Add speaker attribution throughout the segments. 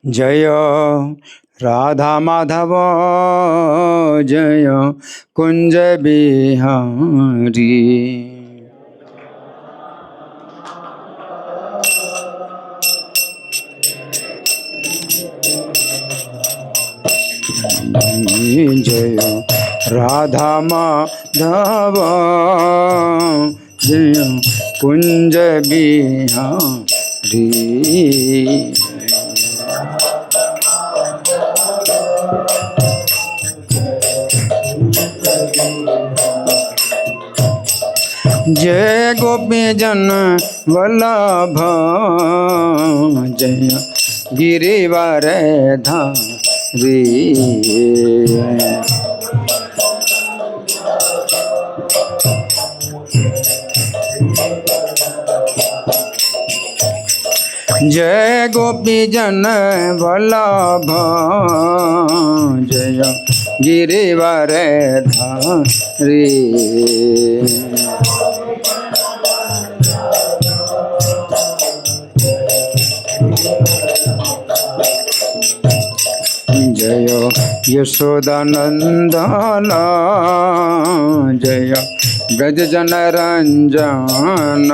Speaker 1: जय राधा माधव जय कुंज बिहारी। जय राधा माधव जय कुंज बिहारी। जय गोपी जन वल्लभ जय गिरिवर धारी। जय गोपी जन वल्लभ जय गिरिवर धारी। जय यशोदानंदन जय ब्रज जन रंजन।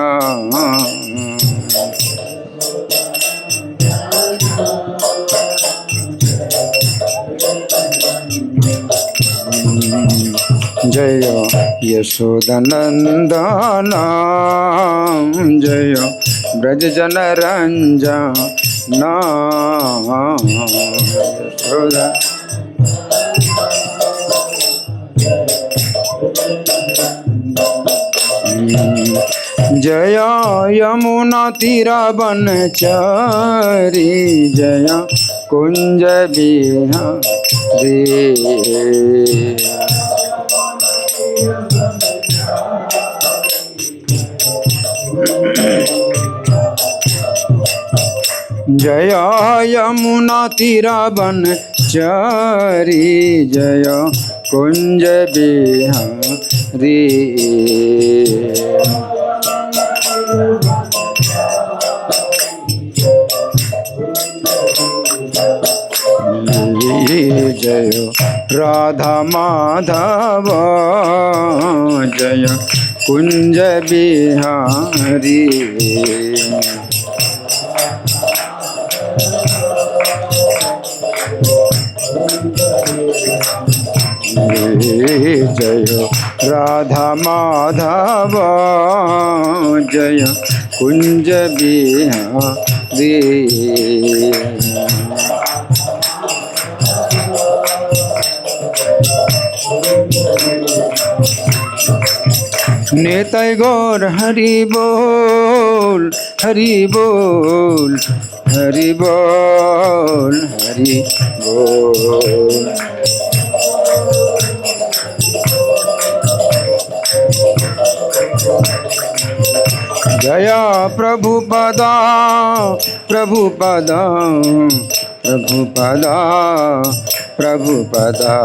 Speaker 1: जय यशोदानंदन जय ब्रज जन रंजन। यशोदा जय यमुना तीरा बनचरी जय कुंज बिहारी। जय यमुना तीरा बनचरी जय कुंज बिहारी। जय राधा माधव जय कुंज बिहारी। जय राधा माधव जय कुंज बिहारी। नेतय गौर हरि बोल हरि बोल हरि बोल हरि बोल। जय प्रभुपदा प्रभुपदा प्रभुपदा प्रभुपदा।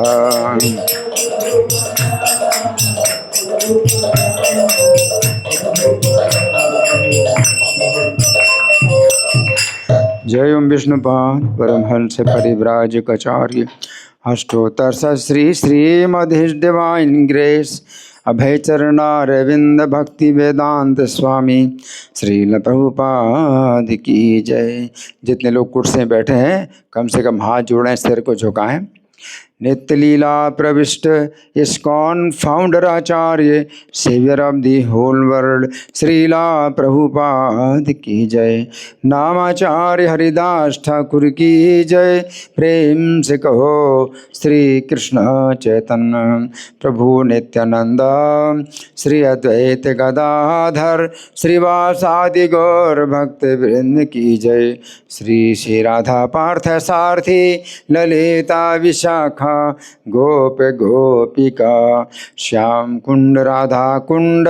Speaker 1: जय Om Vishnupada Paramahamsa Parivrajakacharya Ashtottara Shri Srimad his divine grace Abhay Charanaravinda Bhakti Vedanta स्वामी श्रील प्रभुपाद की जय। जितने लोग कुर्सी में बैठे हैं कम से कम हाथ जोड़ें, सिर को झुकाएं। नित्य लीला प्रविष्ट ISKCON founder Acharya saviour of the whole world Srila Prabhupada की जय। नामाचार्य हरिदास ठाकुर की जय। प्रेम से कहो श्री कृष्ण चैतन्य प्रभु नित्यानंद श्री अद्वैत गदाधर श्रीवासादि गौर भक्त वृंद की जय। श्री श्री राधा पार्थ सारथी ललिता विशाखा गोप गोपिका। श्याम कुंड राधा कुंड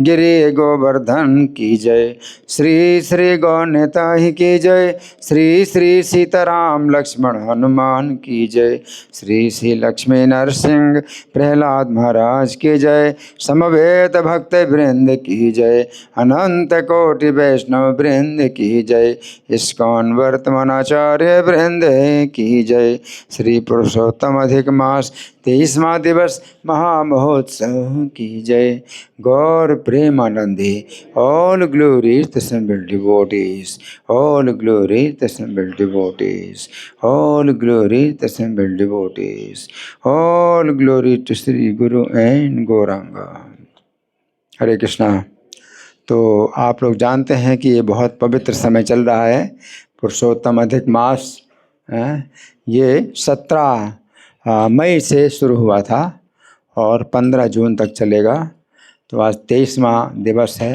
Speaker 1: गिरि गोवर्धन की जय। श्री श्री गौनेता ही की जय। श्री श्री सीताराम लक्ष्मण हनुमान की जय। श्री श्री लक्ष्मी नरसिंह प्रहलाद महाराज की जय। समवेत भक्त वृंद की जय। अनंत कोटि वैष्णव वृंद की जय। इस्कॉन वर्तमानाचार्य वृंद की जय। श्री पुरुषोत्तम अधिक मास 23वां दिवस महामहोत्सव की जय। Gaura Premanandi. All glory to assembled devotees. All glory to assembled devotees. All glory to assembled devotees. All glory to Sri Guru and Gauranga. हरे कृष्णा। तो आप लोग जानते हैं कि ये बहुत पवित्र समय चल रहा है, पुरुषोत्तम अधिक मास। ये 17 मई से शुरू हुआ था और 15 जून तक चलेगा। तो आज 23वां दिवस है।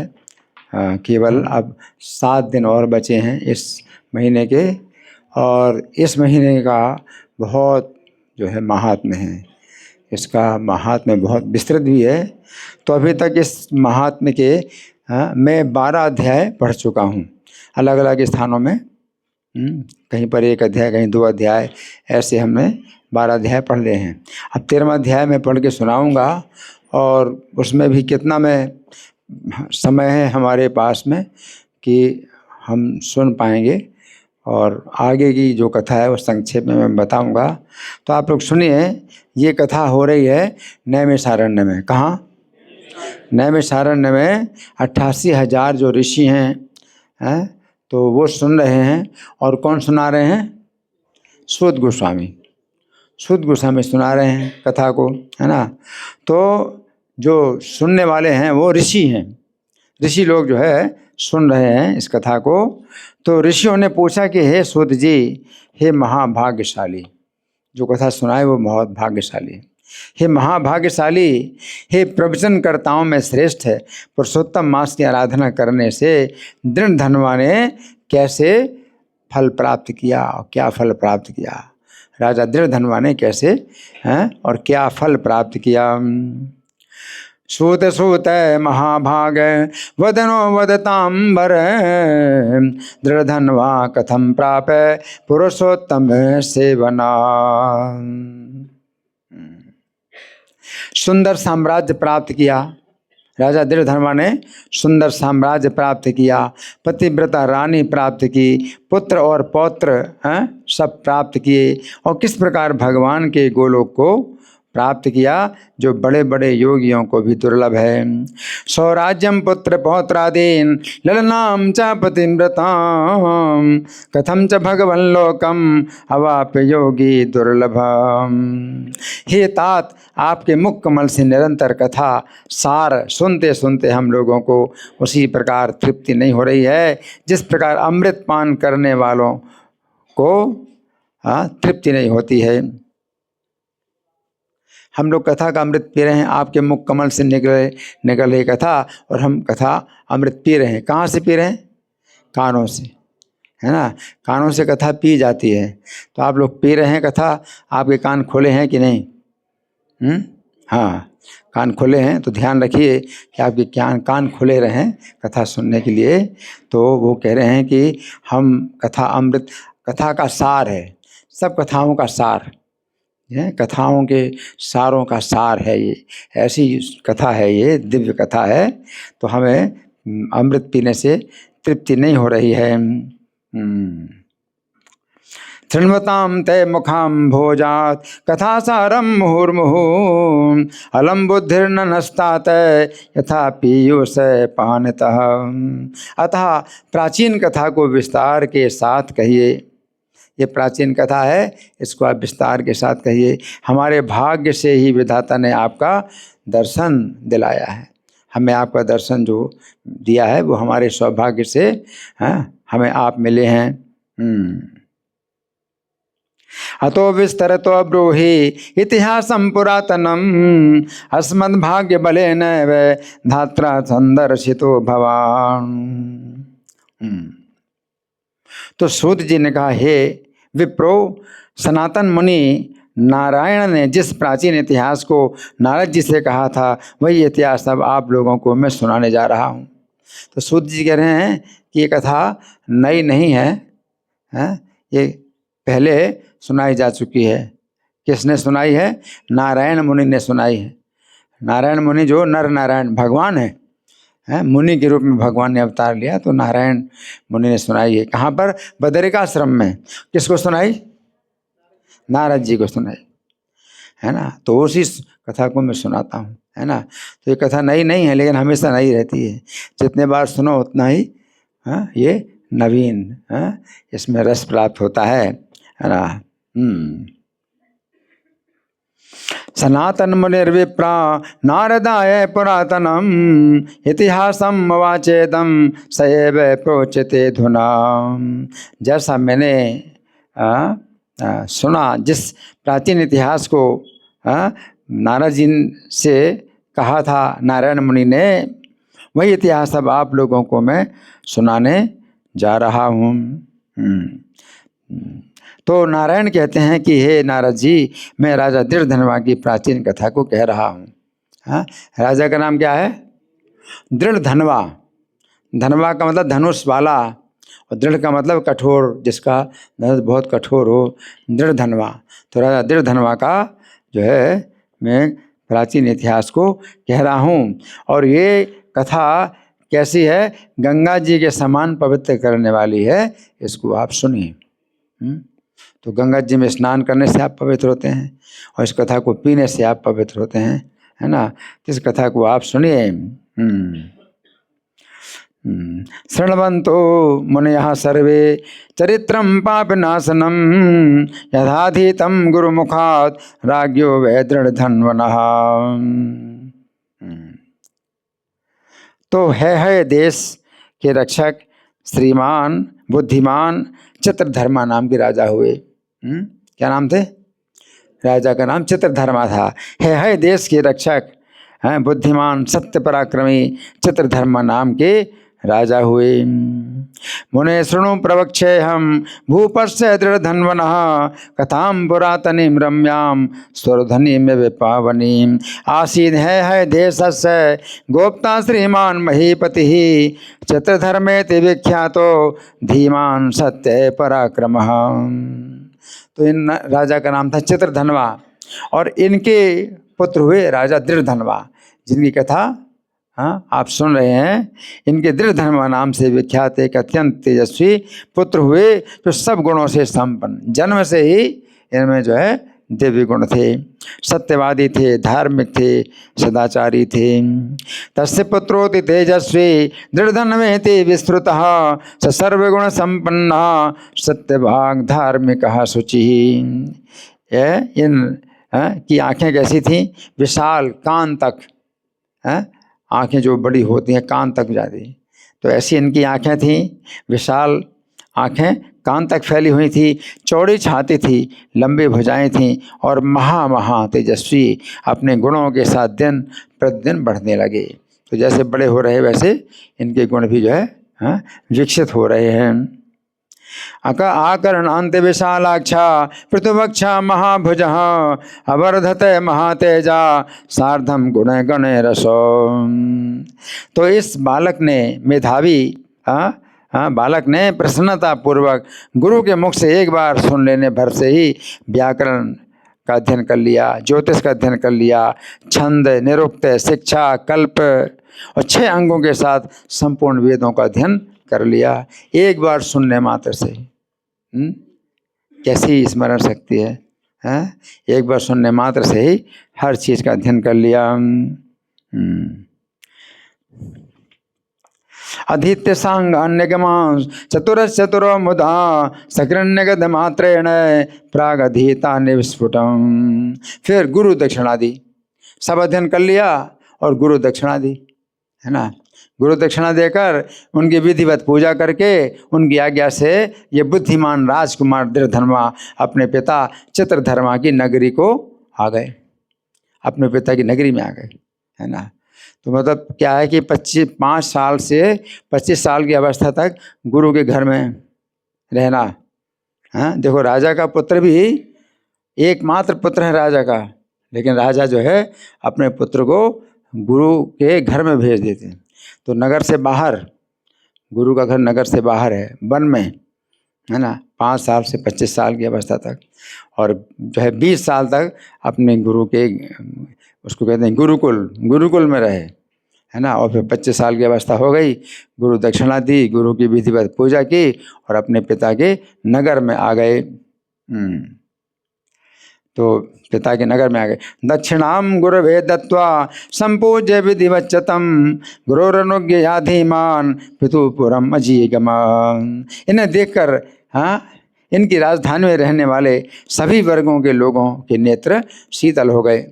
Speaker 1: केवल अब 7 दिन और बचे हैं इस महीने के, और इस महीने का बहुत जो है महात्म्य है। इसका महात्म्य बहुत विस्तृत भी है। तो अभी तक इस महात्म्य के मैं 12 अध्याय पढ़ चुका हूँ अलग अलग स्थानों में। कहीं पर 1 अध्याय, कहीं 2 अध्याय, ऐसे हमने 12 अध्याय पढ़ लिए हैं। अब 13वां अध्याय मैं पढ़ के सुनाऊंगा, और उसमें भी कितना मैं समय है हमारे पास में कि हम सुन पाएंगे, और आगे की जो कथा है वो संक्षेप में मैं बताऊंगा। तो आप लोग सुनिए। ये कथा हो रही है नैमिषारण्य में। कहाँ? नैमिषारण्य में 88,000 जो ऋषि हैं तो वो सुन रहे हैं। और कौन सुना रहे हैं? सूत गोस्वामी। सूत गोस्वामी सुना रहे हैं कथा को, है ना। तो जो सुनने वाले हैं वो ऋषि हैं। ऋषि लोग जो है सुन रहे हैं इस कथा को। तो ऋषियों ने पूछा कि हे सूत जी, हे महाभाग्यशाली, जो कथा सुनाए वो बहुत भाग्यशाली। हे महाभाग्यशाली, हे प्रवचनकर्ताओं में श्रेष्ठ है, पुरुषोत्तम मास की आराधना करने से दृढ़ धनवा ने कैसे फल प्राप्त किया और क्या फल प्राप्त किया। राजा दृढ़ धनवा ने कैसे और क्या फल प्राप्त किया। सूत सूत महाभाग वदनो वदतांबर, दृढ़ धनवा कथम प्राप पुरुषोत्तम सेवना। सुंदर साम्राज्य प्राप्त किया। राजा दृढ़ धनवा ने सुंदर साम्राज्य प्राप्त किया, पतिव्रता रानी प्राप्त की, पुत्र और पौत्र सब प्राप्त किए। और किस प्रकार भगवान के गोलोक को प्राप्त किया, जो बड़े बड़े योगियों को भी दुर्लभ है। स्वराज्यम पुत्र पौत्रादीन ललनाम च पतिव्रताम, कथम च भगवन लोकम अवाप्य योगी दुर्लभम। हे तात, आपके मुख कमल से निरंतर कथा सार सुनते सुनते हम लोगों को उसी प्रकार तृप्ति नहीं हो रही है जिस प्रकार अमृत पान करने वालों को तृप्ति नहीं होती है। हम लोग कथा का अमृत पी रहे हैं, आपके मुख कमल से निकल रही कथा, और हम कथा अमृत पी रहे हैं। कहाँ से पी रहे हैं? कानों से, है ना। कानों से कथा पी जाती है। तो आप लोग पी रहे हैं कथा, आपके कान खोले हैं कि नहीं? हाँ, कान खोले हैं तो ध्यान रखिए कि आपके कान खुले रहें कथा सुनने के लिए। तो वो कह रहे हैं कि हम कथा अमृत, कथा का सार है, सब कथाओं का सार है, कथाओं के सारों का सार है ये। ऐसी कथा है ये, दिव्य कथा है। तो हमें अमृत पीने से तृप्ति नहीं हो रही है। शृण्वतां ते मुखां भोजात कथा सारम मुहुर्मुहु, अलम बुद्धिर्न नस्तात यथा पीयूष पानतः। अतः प्राचीन कथा को विस्तार के साथ कहिए। ये प्राचीन कथा है, इसको आप विस्तार के साथ कहिए। हमारे भाग्य से ही विधाता ने आपका दर्शन दिलाया है। हमें आपका दर्शन जो दिया है वो हमारे सौभाग्य से हमें आप मिले हैं। अतो विस्तरतो ब्रूहि इतिहासं पुरातनम, अस्मद् भाग्य बलेन धात्रा संदर्शितो भवान। तो सूत जी ने कहा, हे विप्रो, सनातन मुनि नारायण ने जिस प्राचीन इतिहास को नारद जी से कहा था वही इतिहास अब आप लोगों को मैं सुनाने जा रहा हूँ। तो सूत जी कह रहे हैं कि ये कथा नई नहीं है, ये पहले सुनाई जा चुकी है। किसने सुनाई है? नारायण मुनि ने सुनाई है। नारायण मुनि जो नर नारायण भगवान है, मुनि के रूप में भगवान ने अवतार लिया, तो नारायण मुनि ने सुनाई है। कहाँ पर? बदरिकाश्रम में। किसको सुनाई? नारद जी को सुनाई, है ना। तो उसी कथा को मैं सुनाता हूँ, है ना। तो ये कथा नई नहीं है, लेकिन हमेशा नई रहती है। जितने बार सुनो उतना ही ये नवीन, इसमें रस प्राप्त होता है ना। सनातन मुनिर्विप्रा नारदाय पुरातनम इतिहासम वाचेदम सएव प्रोचते धुना। जैसा मैंने सुना, जिस प्राचीन इतिहास को नारद जी से कहा था नारायण मुनि ने, वही इतिहास अब आप लोगों को मैं सुनाने जा रहा हूँ। तो नारायण कहते हैं कि हे नारद जी, मैं राजा दृढ़धनवा की प्राचीन कथा को कह रहा हूँ। राजा का नाम क्या है? दृढ़धनवा। धनवा का मतलब धनुष वाला, और दृढ़ का मतलब कठोर, जिसका धनुष बहुत कठोर हो, दृढ़धनवा। तो राजा दृढ़धनवा का जो है मैं प्राचीन इतिहास को कह रहा हूँ। और ये कथा कैसी है? गंगा जी के समान पवित्र करने वाली है। इसको आप सुनिए। तो गंगा जी में स्नान करने से आप पवित्र होते हैं, और इस कथा को पीने से आप पवित्र होते हैं, है ना। इस कथा को आप सुनिए। शृण्वन्तो मुनयः सर्वे चरित्रं पापनाशनं यथाधीतं गुरुमुखात् राज्ञो वै दृढ़धन्वनः। तो है देश के रक्षक श्रीमान बुद्धिमान चित्रधर्मा नाम के राजा हुए। क्या नाम थे? राजा का नाम चित्रधर्मा था। है देश के रक्षक बुद्धिमान सत्य पराक्रमी चित्रधर्मा नाम के राजा हुए। मुने शृणु प्रवक्षे हम भूपस्य दृढ़धन्वनः कथां पुरातनीं रम्यां स्वरधनीं विपावनीं। आसीन है देशस्य गोप्ता श्रीमान महीपतिः चित्रधर्मेति विख्यातो धीमान सत्य पराक्रमः। तो इन राजा का नाम था चित्रधनवा, और इनके पुत्र हुए राजा दृढ़धनवा, जिनकी कथा आप सुन रहे हैं। इनके दृढ़धनवा नाम से विख्यात एक अत्यंत तेजस्वी पुत्र हुए, जो सब गुणों से संपन्न, जन्म से ही इनमें जो है दिव्य गुण थे। सत्यवादी थे, धार्मिक थे, सदाचारी थे। तस्य पुत्रोति तेजस्वी दृढ़धन्वेति विस्तृतः स सर्वगुण संपन्ना सत्यभाग धार्मिकः शुचिः। इन की आंखें कैसी थी? विशाल कान तक, आंखें जो बड़ी होती हैं कान तक जाती, तो ऐसी इनकी आंखें थीं। विशाल आंखें कान तक फैली हुई थी, चौड़ी छाती थी, लंबी भुजाएं थीं, और महा तेजस्वी अपने गुणों के साथ दिन प्रतिदिन बढ़ने लगे। तो जैसे बड़े हो रहे वैसे इनके गुण भी जो है विकसित हो रहे हैं। आकर्णान्त विशालाक्षा पृथुवक्षा महाभुजः अवर्धते महातेजा सार्धम गुण गणे रसो। तो इस बालक ने, मेधावी बालक ने प्रसन्नता पूर्वक गुरु के मुख से एक बार सुन लेने भर से ही व्याकरण का अध्ययन कर लिया, ज्योतिष का अध्ययन कर लिया, छंद, निरुक्त, शिक्षा, कल्प और 6 अंगों के साथ संपूर्ण वेदों का अध्ययन कर लिया, एक बार सुनने मात्र से। कैसी स्मरण शक्ति है, एक बार सुनने मात्र से ही हर चीज का अध्ययन कर लिया। अधीत्य सांग अन्यगमांस चतुरो मुदा सकृन्यगद मात्रेण प्राग अधीता निस्फुटम। फिर गुरु दक्षिणा दी, सब अध्ययन कर लिया और गुरु दक्षिणा दी, है ना। गुरु दक्षिणा देकर उनकी विधिवत पूजा करके उनकी आज्ञा से ये बुद्धिमान राजकुमार दृढ़धनवा अपने पिता चित्रधर्मा की नगरी को आ गए, अपने पिता की नगरी में आ गए, है ना। तो मतलब क्या है कि 5 साल से 25 साल की अवस्था तक गुरु के घर में रहना। देखो राजा का पुत्र भी एकमात्र पुत्र है राजा का, लेकिन राजा जो है अपने पुत्र को गुरु के घर में भेज देते हैं। तो नगर से बाहर, गुरु का घर नगर से बाहर है, वन में, है ना, 5 साल से 25 साल की अवस्था तक, और जो है 20 साल तक अपने गुरु के, उसको कहते हैं गुरुकुल, गुरुकुल में रहे, है ना। और फिर 25 साल की अवस्था हो गई, गुरु दक्षिणा दी, गुरु की विधिवत पूजा की और अपने पिता के नगर में आ गए। तो पिता के नगर में आ गए। दक्षिणाम गुरवे दत्वा संपूज्य विधिवच्चतम गुरोरनुज्ञ याधीमान पितुपुरम अजीगमान। इन्हें देखकर, हाँ, इनकी राजधानी में रहने वाले सभी वर्गों के लोगों के नेत्र शीतल हो गए।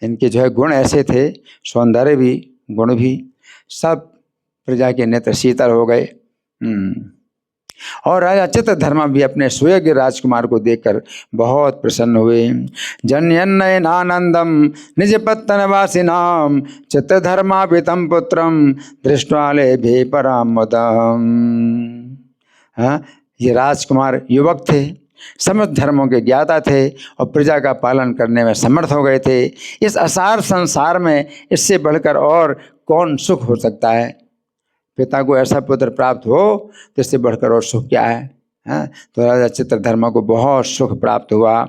Speaker 1: इनके जो है गुण ऐसे थे, सौंदर्य भी, गुण भी, सब प्रजा के नेत्र शीतल हो गए। और राजा चित्रधर्मा भी अपने सुयोग्य राजकुमार को देखकर बहुत प्रसन्न हुए। जनयन्नयनानंदम निज पत्तनवासिनाम चित्रधर्मापितम पुत्रम दृष्ट्वा लेभे परामुदम। हाँ, ये राजकुमार युवक थे, समस्त धर्मों के ज्ञाता थे और प्रजा का पालन करने में समर्थ हो गए थे। इस असार संसार में इससे बढ़कर और कौन सुख हो सकता है। पिता को ऐसा पुत्र प्राप्त हो तो इससे बढ़कर और सुख क्या है, हाँ? तो राजा चित्रधर्मा को बहुत सुख प्राप्त हुआ।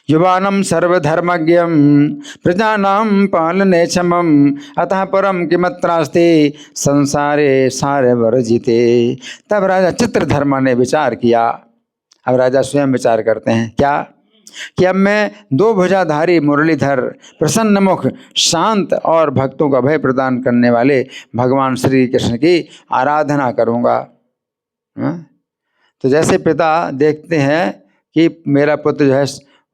Speaker 1: युवानम सर्वधर्मज्ञम प्रजानाम पालने क्षमम अतः परम किमत्रास्ते संसारे सारे वर्जिते। तब राजा चित्रधर्मा ने विचार किया। अब राजा स्वयं विचार करते हैं क्या, कि अब मैं 2 भुजाधारी मुरलीधर, प्रसन्न मुख, शांत और भक्तों का भय प्रदान करने वाले भगवान श्री कृष्ण की आराधना करूँगा। तो जैसे पिता देखते हैं कि मेरा पुत्र जो है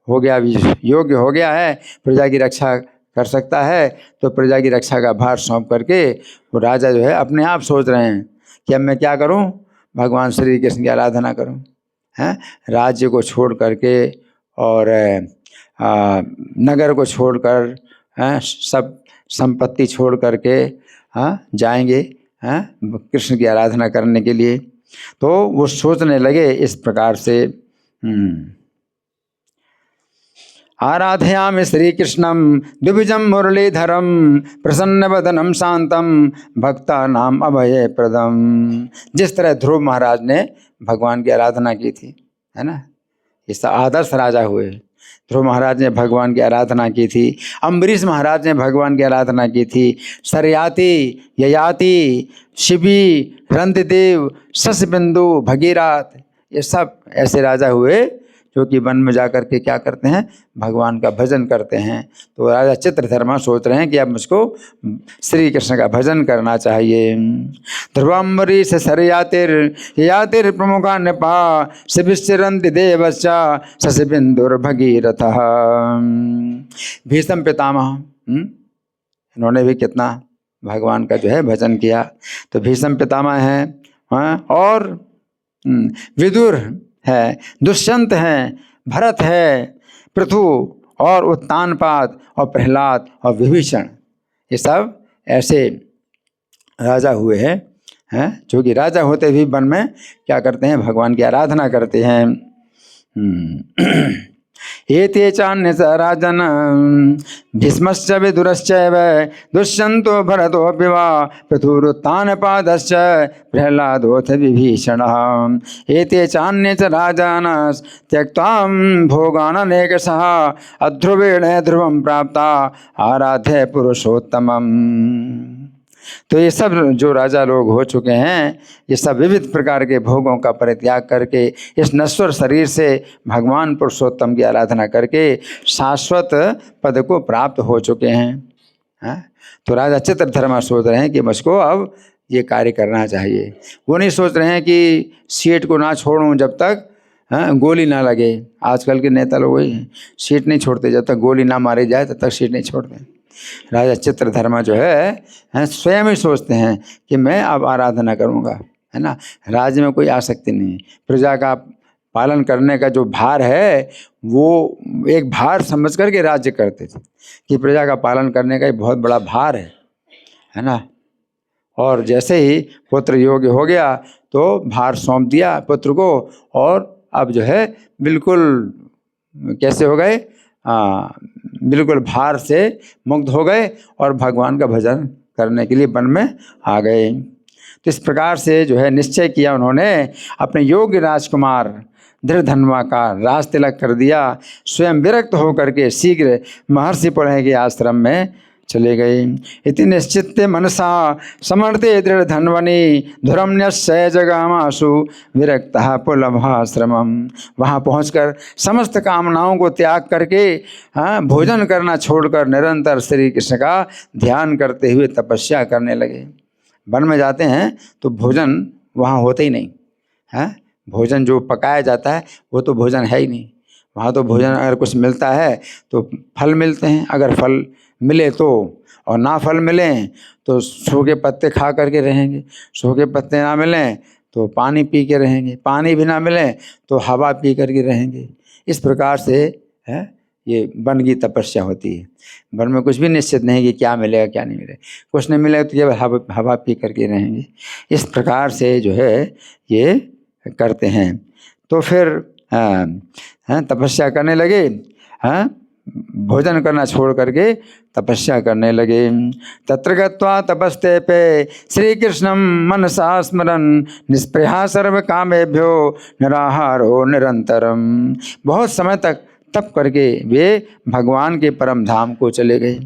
Speaker 1: हो गया, योग्य हो गया है, प्रजा की रक्षा कर सकता है, तो प्रजा की रक्षा का भार सौंप करके वो राजा जो है अपने आप सोच रहे हैं कि अब मैं क्या करूं, भगवान श्री कृष्ण की आराधना करूं। हैं, राज्य को छोड़ करके और नगर को छोड़कर, सब संपत्ति छोड़ करके जाएंगे कृष्ण की आराधना करने के लिए। तो वो सोचने लगे इस प्रकार से, आराधयामि श्री कृष्णम द्विभुजम मुरलीधरम प्रसन्न वदनम शांतम भक्ता नाम अभय प्रदम। जिस तरह ध्रुव महाराज ने भगवान की आराधना की थी, है ना, इस आदर्श राजा हुए। ध्रुव महाराज ने भगवान की आराधना की थी, अम्बरीश महाराज ने भगवान की आराधना की थी, सरयाति, ययाति, शिबी, रंतदेव, शशबिंदु, भगीरथ, ये सब ऐसे राजा हुए जो कि वन में जाकर के क्या करते हैं, भगवान का भजन करते हैं। तो राजा चित्रधर्मा सोच रहे हैं कि अब मुझको श्री कृष्ण का भजन करना चाहिए। ध्रुवाम्बरीश सरयातिर यातिर प्रमुखा नृपा शिविश्चिरंति देवश्चा शशिबिंदुर भगीरथ। भीष्म पितामह, इन्होंने भी कितना भगवान का जो है भजन किया। तो भीष्म पितामह हैं, और विदुर है, दुष्यंत हैं, भरत है, पृथु और उत्तानपाद और प्रहलाद और विभीषण, ये सब ऐसे राजा हुए हैं जो कि राजा होते भी वन में क्या करते हैं, भगवान की आराधना करते हैं। एते चान्य स राजन भीष्मश्च विदुरश्चैव दुष्यन्तो भरतोऽपि वा पृथुरुत्तानपादश्च प्रह्लादोऽथ विभीषणः। एते चान्य च राजानः त्यक्त्वा भोगाननेकशः अध्रुवेण ध्रुवं प्राप्ता आराध्य पुरुषोत्तमम्। तो ये सब जो राजा लोग हो चुके हैं, ये सब विविध प्रकार के भोगों का परित्याग करके इस नश्वर शरीर से भगवान पुरुषोत्तम की आराधना करके शाश्वत पद को प्राप्त हो चुके हैं। तो राजा चित्रधर्मा सोच रहे हैं कि मुझको अब ये कार्य करना चाहिए। वो नहीं सोच रहे हैं कि सीट को ना छोड़ूं जब तक गोली ना लगे। आजकल के नेता लोग वही हैं, सीट नहीं छोड़ते, जब तक गोली ना मारी जाए तब तक सीट नहीं छोड़ते। राजा चित्रधर्मा जो है स्वयं ही सोचते हैं कि मैं अब आराधना करूंगा, है ना। राज्य में कोई आसक्ति नहीं, प्रजा का पालन करने का जो भार है वो एक भार समझ करके राज्य करते थे कि प्रजा का पालन करने का एक बहुत बड़ा भार है ना। और जैसे ही पुत्र योग्य हो गया तो भार सौंप दिया पुत्र को, और अब जो है बिल्कुल कैसे हो गए, बिल्कुल भार से मुक्त हो गए और भगवान का भजन करने के लिए वन में आ गए। तो इस प्रकार से जो है निश्चय किया उन्होंने, अपने योग्य राजकुमार धृधन्वा का राज तिलक कर दिया। स्वयं विरक्त होकर के शीघ्र महर्षि पुलह के आश्रम में चले गए। इति निश्चित मनसा समर्थे दृढ़ धन्वनी धुरम्यस्य जगामाशु विरक्तः पुलभाश्रमम। वहाँ पहुंचकर समस्त कामनाओं को त्याग करके भोजन करना छोड़कर निरंतर श्री कृष्ण का ध्यान करते हुए तपस्या करने लगे। वन में जाते हैं तो भोजन वहाँ होते ही नहीं है, भोजन जो पकाया जाता है वो तो भोजन है ही नहीं। वहाँ तो भोजन अगर कुछ मिलता है तो फल मिलते हैं, अगर फल मिले तो, और ना फल मिले तो सूखे पत्ते खा करके रहेंगे, सूखे पत्ते ना मिलें तो पानी पी के रहेंगे, पानी भी ना मिले तो हवा पी करके रहेंगे। इस प्रकार से है ये वन की तपस्या होती है। वन में कुछ भी निश्चित नहीं कि क्या मिलेगा क्या नहीं मिलेगा, कुछ नहीं मिलेगा तो जब हवा पी करके रहेंगे। इस प्रकार से जो है ये करते हैं। तो फिर तपस्या करने लगे, भोजन करना छोड़ करके तपस्या करने लगे। तत्र गत्वा तपस्ते पे श्री कृष्णम मनसा स्मरन निस्पृहा सर्व कामेभ्यो निराहारो निरंतरम। बहुत समय तक तप करके वे भगवान के परम धाम को चले गए।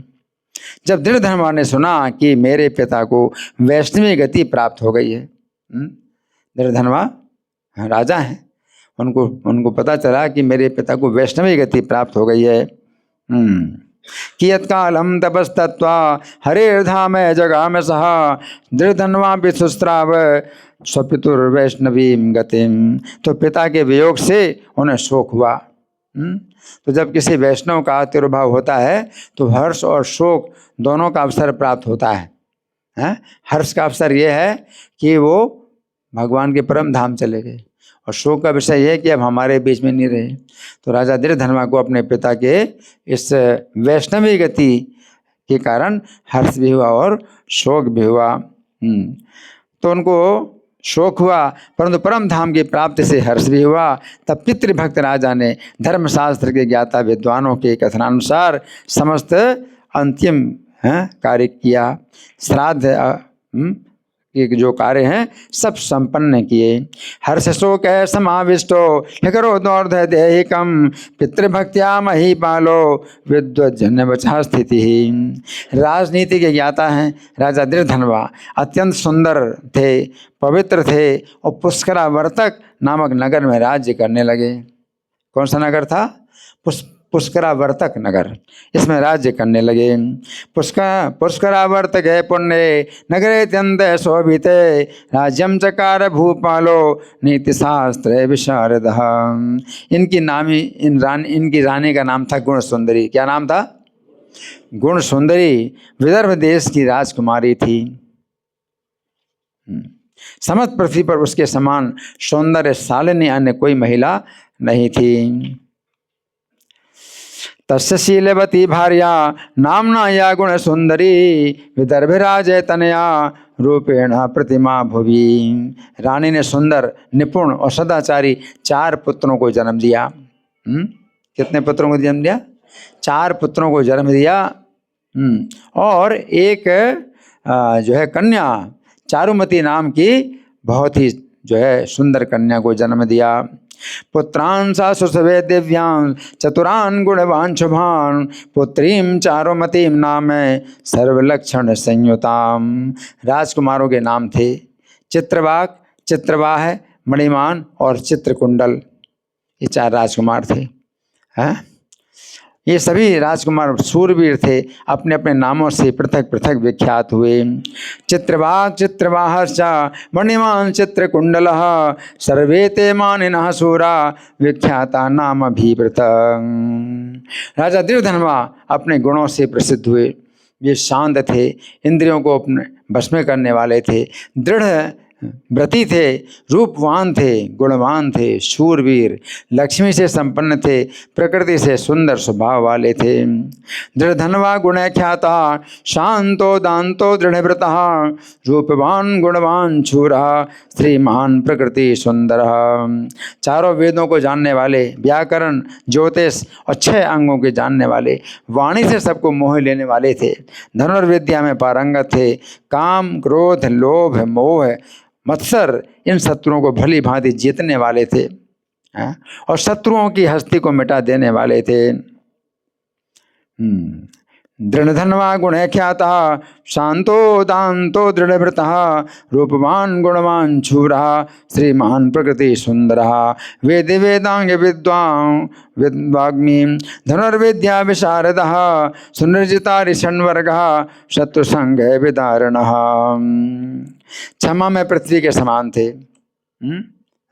Speaker 1: जब दृढ़धर्मा ने सुना कि मेरे पिता को वैष्णवी गति प्राप्त हो गई है, दृढ़धर्मा राजा हैं, उनको पता चला कि मेरे पिता को वैष्णवी गति प्राप्त हो गई है। कियत् कालम तपस्तत्वा हरेर्धाम जगाम सह दृढ़धन्वा विशुस्राव स्वपितुर्वैष्णवीं गतिम। तो पिता के वियोग से उन्हें शोक हुआ। तो जब किसी वैष्णव का तिरुभाव होता है तो हर्ष और शोक दोनों का अवसर प्राप्त होता है। हर्ष का अवसर यह है कि वो भगवान के परम धाम चले गए, और शोक का विषय यह है कि अब हमारे बीच में नहीं रहे। तो राजा दृढ़धर्मा को अपने पिता के इस वैष्णवी गति के कारण हर्ष भी हुआ और शोक भी हुआ। तो उनको शोक हुआ, परंतु परम धाम की प्राप्ति से हर्ष भी हुआ। तब पितृभक्त राजा ने धर्मशास्त्र के ज्ञाता विद्वानों के कथनानुसार समस्त अंतिम कार्य किया। श्राद्ध के जो कार्य हैं सब संपन्न किए। हर्ष शोक समाविष्टो करो दौर्ध देहिकम पितृभक्त्या महीपालो विद्वज्जन्य वचः स्थिति। राजनीति के ज्ञाता हैं राजा दृढ़धन्वा, अत्यंत सुंदर थे, पवित्र थे, और पुष्करावर्तक नामक नगर में राज्य करने लगे। कौन सा नगर था? पुष्करावर्तक नगर, इसमें राज्य करने लगे। पुष्करावर्तक है पुण्य नगरे त्यंत शोभिते राज्यम चकार भूपालो नीति शास्त्र विशारद। इनकी रानी का नाम था गुण सुंदरी। क्या नाम था? गुण सुंदरी विदर्भ देश की राजकुमारी थी। समस्त पृथ्वी पर उसके समान सौंदर्य शालिनी अन्य कोई महिला नहीं थी। तस्य शीलवती भार्या नामना या गुण सुंदरी विदर्भराज तनया रूपेण प्रतिमा भुवि। रानी ने सुंदर, निपुण और सदाचारी 4 पुत्रों को जन्म दिया। कितने पुत्रों को जन्म दिया? 4 पुत्रों को जन्म दिया। और एक जो है कन्या चारुमती नाम की बहुत ही जो है सुंदर कन्या को जन्म दिया। पुत्रान् सा सुसवे दिव्यान् चतुरान् गुणवान् शुभान् पुत्रीं चारुमतीं नाम सर्वलक्षण संयुताम। राजकुमारों के नाम थे चित्रवाक, चित्रवाह, मणिमान और चित्रकुंडल। ये 4 राजकुमार थे। ये सभी राजकुमार सूरवीर थे, अपने अपने नामों से पृथक पृथक विख्यात हुए। चित्रवाक चित्रवाहश्च मणिमान चित्रकुंडलः सर्वे ते मानिनः शूरा विख्याता नाम अभिवृत। राजा दृढ़धन्वा अपने गुणों से प्रसिद्ध हुए। ये शांत थे, इंद्रियों को अपने बस में करने वाले थे, दृढ़ व्रती थे, रूपवान थे, गुणवान थे, शूरवीर, लक्ष्मी से संपन्न थे, प्रकृति से सुंदर स्वभाव वाले थे। दृढ़धनवा गुण ख्याता, शांतो दांतो दृढ़व्रतः, रूपवान गुणवान शूरः, श्रीमान प्रकृति सुंदर। चारों वेदों को जानने वाले, व्याकरण, ज्योतिष और 6 अंगों के जानने वाले, वाणी से सबको मोह लेने वाले थे, धनुर्विद्या में पारंगत थे, काम, क्रोध, लोभ, मोह, मत्सर इन शत्रुओं को भली भांति जीतने वाले थे, और शत्रुओं की हस्ती को मिटा देने वाले थे। दृढ़धनवा गुण ख्याता, शांतो दांतो दृढ़व्रतः, रूपवान गुणवान शूरः, श्रीमान प्रकृति सुंदरः, वेद वेदांग विद्वाग्मी, धनुर्विद्या विशारदः, सुनिर्जिता ऋषण्वर्गः, शत्रुसंग विदारणः। क्षमा में पृथ्वी के समान थे।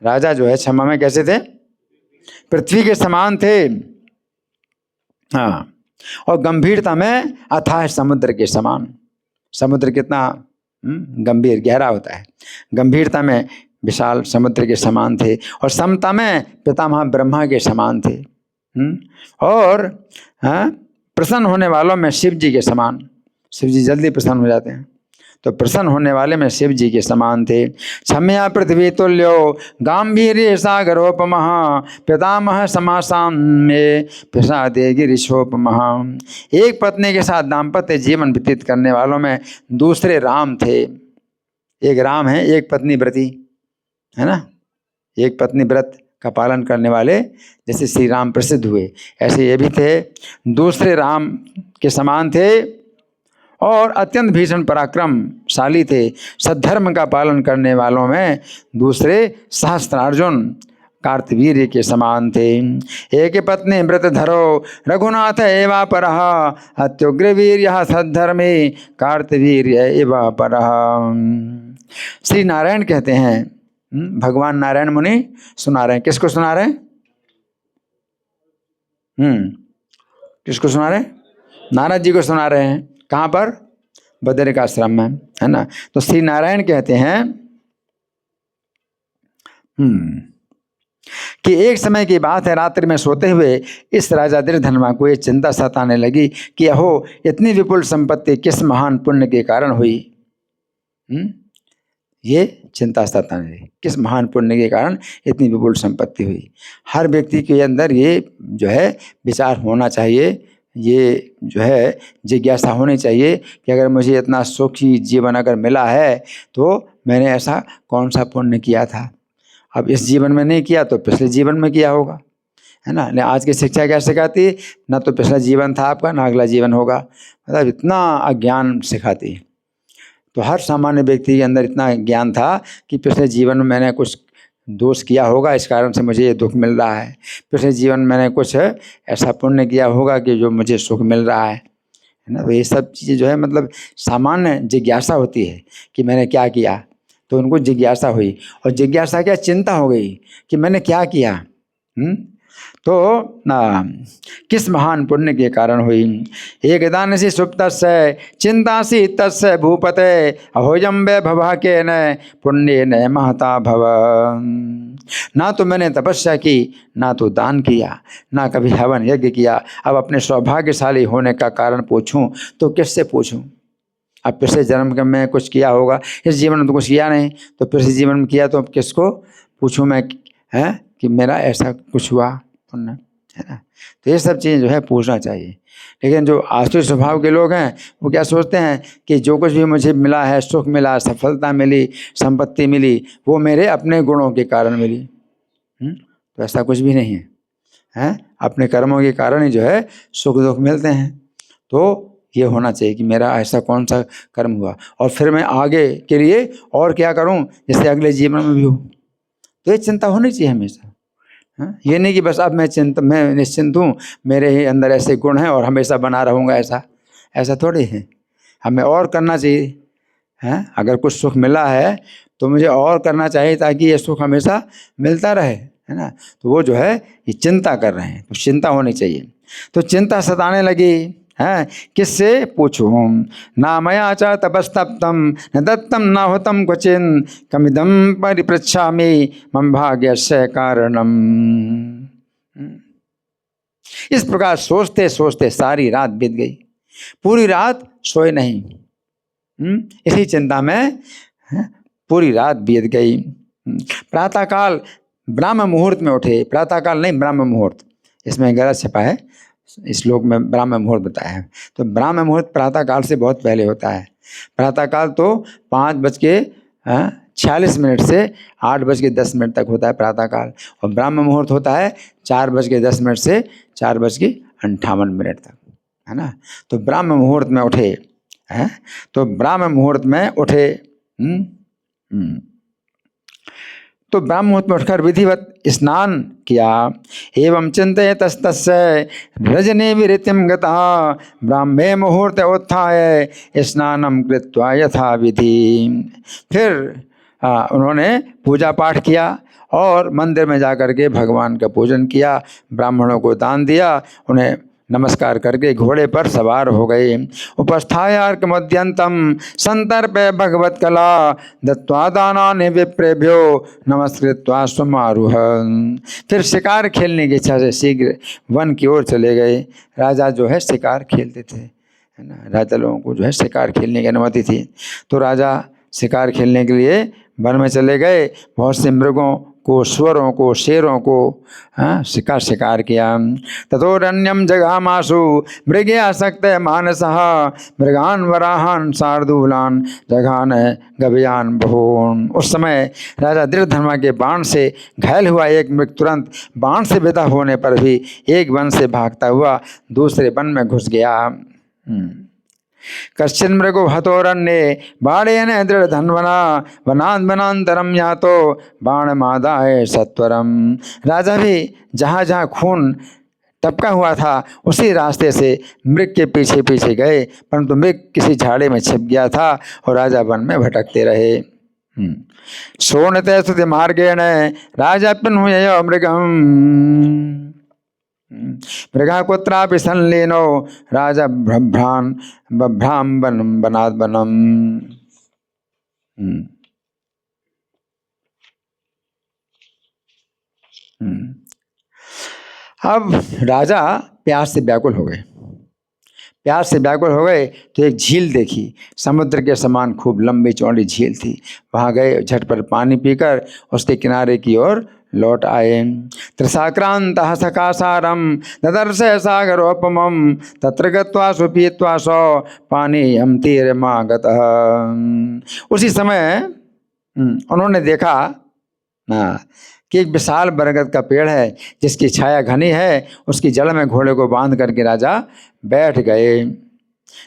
Speaker 1: राजा जो है क्षमा में कैसे थे? पृथ्वी के समान थे। हाँ, और गंभीरता में अथाह समुद्र के समान। समुद्र कितना गंभीर गहरा होता है, गंभीरता में विशाल समुद्र के समान थे, और समता में पितामह ब्रह्मा के समान थे। और प्रसन्न होने वालों में शिव जी के समान। शिव जी जल्दी प्रसन्न हो जाते हैं, तो प्रसन्न होने वाले में शिव जी के समान थे। क्षम्या पृथ्वी तुल्यो गांभीर्य सागरोपमः, पितामह समासाम में प्रसादे गिरिशोपमः। एक पत्नी के साथ दाम्पत्य जीवन व्यतीत करने वालों में दूसरे राम थे। एक राम है, एक पत्नी व्रती है ना, एक पत्नी व्रत का पालन करने वाले जैसे श्री राम प्रसिद्ध हुए, ऐसे ये भी थे, दूसरे राम के समान थे, और अत्यंत भीषण पराक्रमशाली थे। सद्धर्म का पालन करने वालों में दूसरे सहस्त्रार्जुन कार्तवीर्य के समान थे। एक पत्नी व्रत धरो रघुनाथ एवा परः, अत्युग्रवीर्यः सद्धर्मे कार्तवीर्य एवा परः। श्री नारायण कहते हैं, भगवान नारायण मुनि सुना रहे हैं। किसको सुना रहे हैं? किसको सुना रहे हैं? नारद जी को सुना रहे हैं। कहाँ पर? बदरिकाश्रम में, है ना। तो श्री नारायण कहते हैं कि एक समय की बात है, रात्रि में सोते हुए इस राजा दृढ़धनवा को ये चिंता सताने लगी कि अहो इतनी विपुल संपत्ति किस महान पुण्य के कारण हुई। ये चिंता सताने लगी, किस महान पुण्य के कारण इतनी विपुल संपत्ति हुई। हर व्यक्ति के अंदर ये जो है विचार होना चाहिए, ये जो है जिज्ञासा होनी चाहिए कि अगर मुझे इतना सुखी जीवन अगर मिला है तो मैंने ऐसा कौन सा पुण्य किया था। अब इस जीवन में नहीं किया तो पिछले जीवन में किया होगा, है ना। आज की शिक्षा क्या सिखाती है? ना तो पिछला जीवन था आपका, ना अगला जीवन होगा। मतलब इतना अज्ञान सिखाती है। तो हर सामान्य व्यक्ति के अंदर इतना ज्ञान था कि पिछले जीवन में मैंने कुछ दोष किया होगा, इस कारण से मुझे ये दुख मिल रहा है। पिछले जीवन में मैंने कुछ ऐसा पुण्य किया होगा कि जो मुझे सुख मिल रहा है ना। तो ये सब चीज़ें जो है मतलब सामान्य जिज्ञासा होती है कि मैंने क्या किया। तो उनको जिज्ञासा हुई, और जिज्ञासा क्या, चिंता हो गई कि मैंने क्या किया। तो किस महान पुण्य के कारण हुई। एक दानसी सुप्तस्य चिंतासी तस्य भूपते, अहोजम वैभवा के न पुण्य न महता भव। ना तो मैंने तपस्या की, ना तो दान किया, ना कभी हवन यज्ञ किया। अब अपने सौभाग्यशाली होने का कारण पूछूं तो किससे पूछूं। अब पिछले जन्म में कुछ किया होगा, इस जीवन में तो कुछ किया नहीं, तो पिछले जीवन में किया तो अब किसको पूछूं मैं, है कि मेरा ऐसा कुछ हुआ पुण्य, है ना। तो ये सब चीज़ें जो है पूछना चाहिए। लेकिन जो आसुरी स्वभाव के लोग हैं वो क्या सोचते हैं कि जो कुछ भी मुझे मिला है, सुख मिला, सफलता मिली, संपत्ति मिली, वो मेरे अपने गुणों के कारण मिली। तो ऐसा कुछ भी नहीं है, हैं? अपने कर्मों के कारण ही जो है सुख दुख मिलते हैं। तो ये होना चाहिए कि मेरा ऐसा कौन सा कर्म हुआ और फिर मैं आगे के लिए और क्या करूं जिससे अगले जीवन में भी हो। तो ये चिंता होनी चाहिए हमेशा। ये नहीं कि बस अब मैं निश्चिंत हूँ, मेरे ही अंदर ऐसे गुण हैं और हमेशा बना रहूँगा, ऐसा थोड़ी है। हमें और करना चाहिए, हैं? अगर कुछ सुख मिला है तो मुझे और करना चाहिए ताकि ये सुख हमेशा मिलता रहे, है ना। तो वो जो है ये चिंता कर रहे हैं, तो चिंता होनी चाहिए। तो चिंता सताने लगी, हैं, किससे पूछूं? ना मया च तपस्तप्तम न दत्तम न हुतम क्वचिन कमिदम परिपृच्छामि मम भाग्यस्य कारणम। इस प्रकार सोचते सोचते सारी रात बीत गई, पूरी रात सोए नहीं। इसी चिंता में पूरी रात बीत गई। प्रातःकाल ब्राह्म मुहूर्त में उठे, प्रातःकाल नहीं ब्राह्म मुहूर्त, इसमें गलत छिपा है, इस श्लोक में ब्राह्म मुहूर्त बताया है। तो ब्राह्म मुहूर्त प्रातःकाल से बहुत पहले होता है। प्रातःकाल तो 5:46 से 8:10 तक होता है प्रातःकाल, और ब्राह्म मुहूर्त होता है 4:10 से 4:58 तक, है ना। तो ब्राह्म मुहूर्त में उठे हैं, तो ब्राह्म मुहूर्त में उठे। तो ब्राह्म मुहूर्त में उठकर विधिवत स्नान किया। एवं चिन्तयतस्तस्य रजने विरतिम गतः ब्राह्मे मुहूर्त उत्थाय स्नानम कृत्वा यथा विधि। फिर उन्होंने पूजा पाठ किया और मंदिर में जाकर के भगवान का पूजन किया, ब्राह्मणों को दान दिया, उन्हें नमस्कार करके घोड़े पर सवार हो गए। उपस्थाय अर्कमद्यंतम संतर्प्य भगवत कला दत्वा दानानि विप्रेभ्यो नमस्कृत्वा स्वमारुह। फिर शिकार खेलने की इच्छा से शीघ्र वन की ओर चले गए। राजा जो है शिकार खेलते थे, है ना, राजा लोगों को जो है शिकार खेलने की अनुमति थी। तो राजा शिकार खेलने के लिए वन में चले गए, बहुत से मृगों को, स्वरों को, शेरों को शिकार किया। तथोरण्यम जगामासु मृगे आसक्त मानसः मृगान वराहान शार्दूलान जघान गभयान बहून। उस समय राजा दृढ़धर्मा के बाण से घायल हुआ एक मृग तुरंत बाण से विदा होने पर भी एक वन से भागता हुआ दूसरे वन में घुस गया। कश्चिन मृगो हतोरण्ये बाणेन दृढ़ धन्वना वनान् वनान्तरम यातो बाणमादाय सत्वरम। राजा भी जहाँ जहाँ खून टपका हुआ था उसी रास्ते से मृग के पीछे पीछे गए, परंतु मृग किसी झाड़े में छिप गया था और राजा वन में भटकते रहे। सोनते स्तुति मार्गेण राजा पिन्हुय मृगम मृगा कुत्रापि संलीनो राजा भ्राम बनम बनाद बनम। अब राजा प्यास से व्याकुल हो गए। प्यास से व्याकुल हो गए तो एक झील देखी, समुद्र के समान खूब लंबी चौड़ी झील थी। वहाँ गए, झटपट पानी पीकर उसके किनारे की ओर लौट आए। त्रिसाक्रांत सकासारम ददर्श सागरोपमम तत्र गत्वा सुपीत्वा सौ पानीयम तीरमागतः। उसी समय उन्होंने देखा कि एक विशाल बरगद का पेड़ है जिसकी छाया घनी है, उसकी जड़ में घोड़े को बांध करके राजा बैठ गए।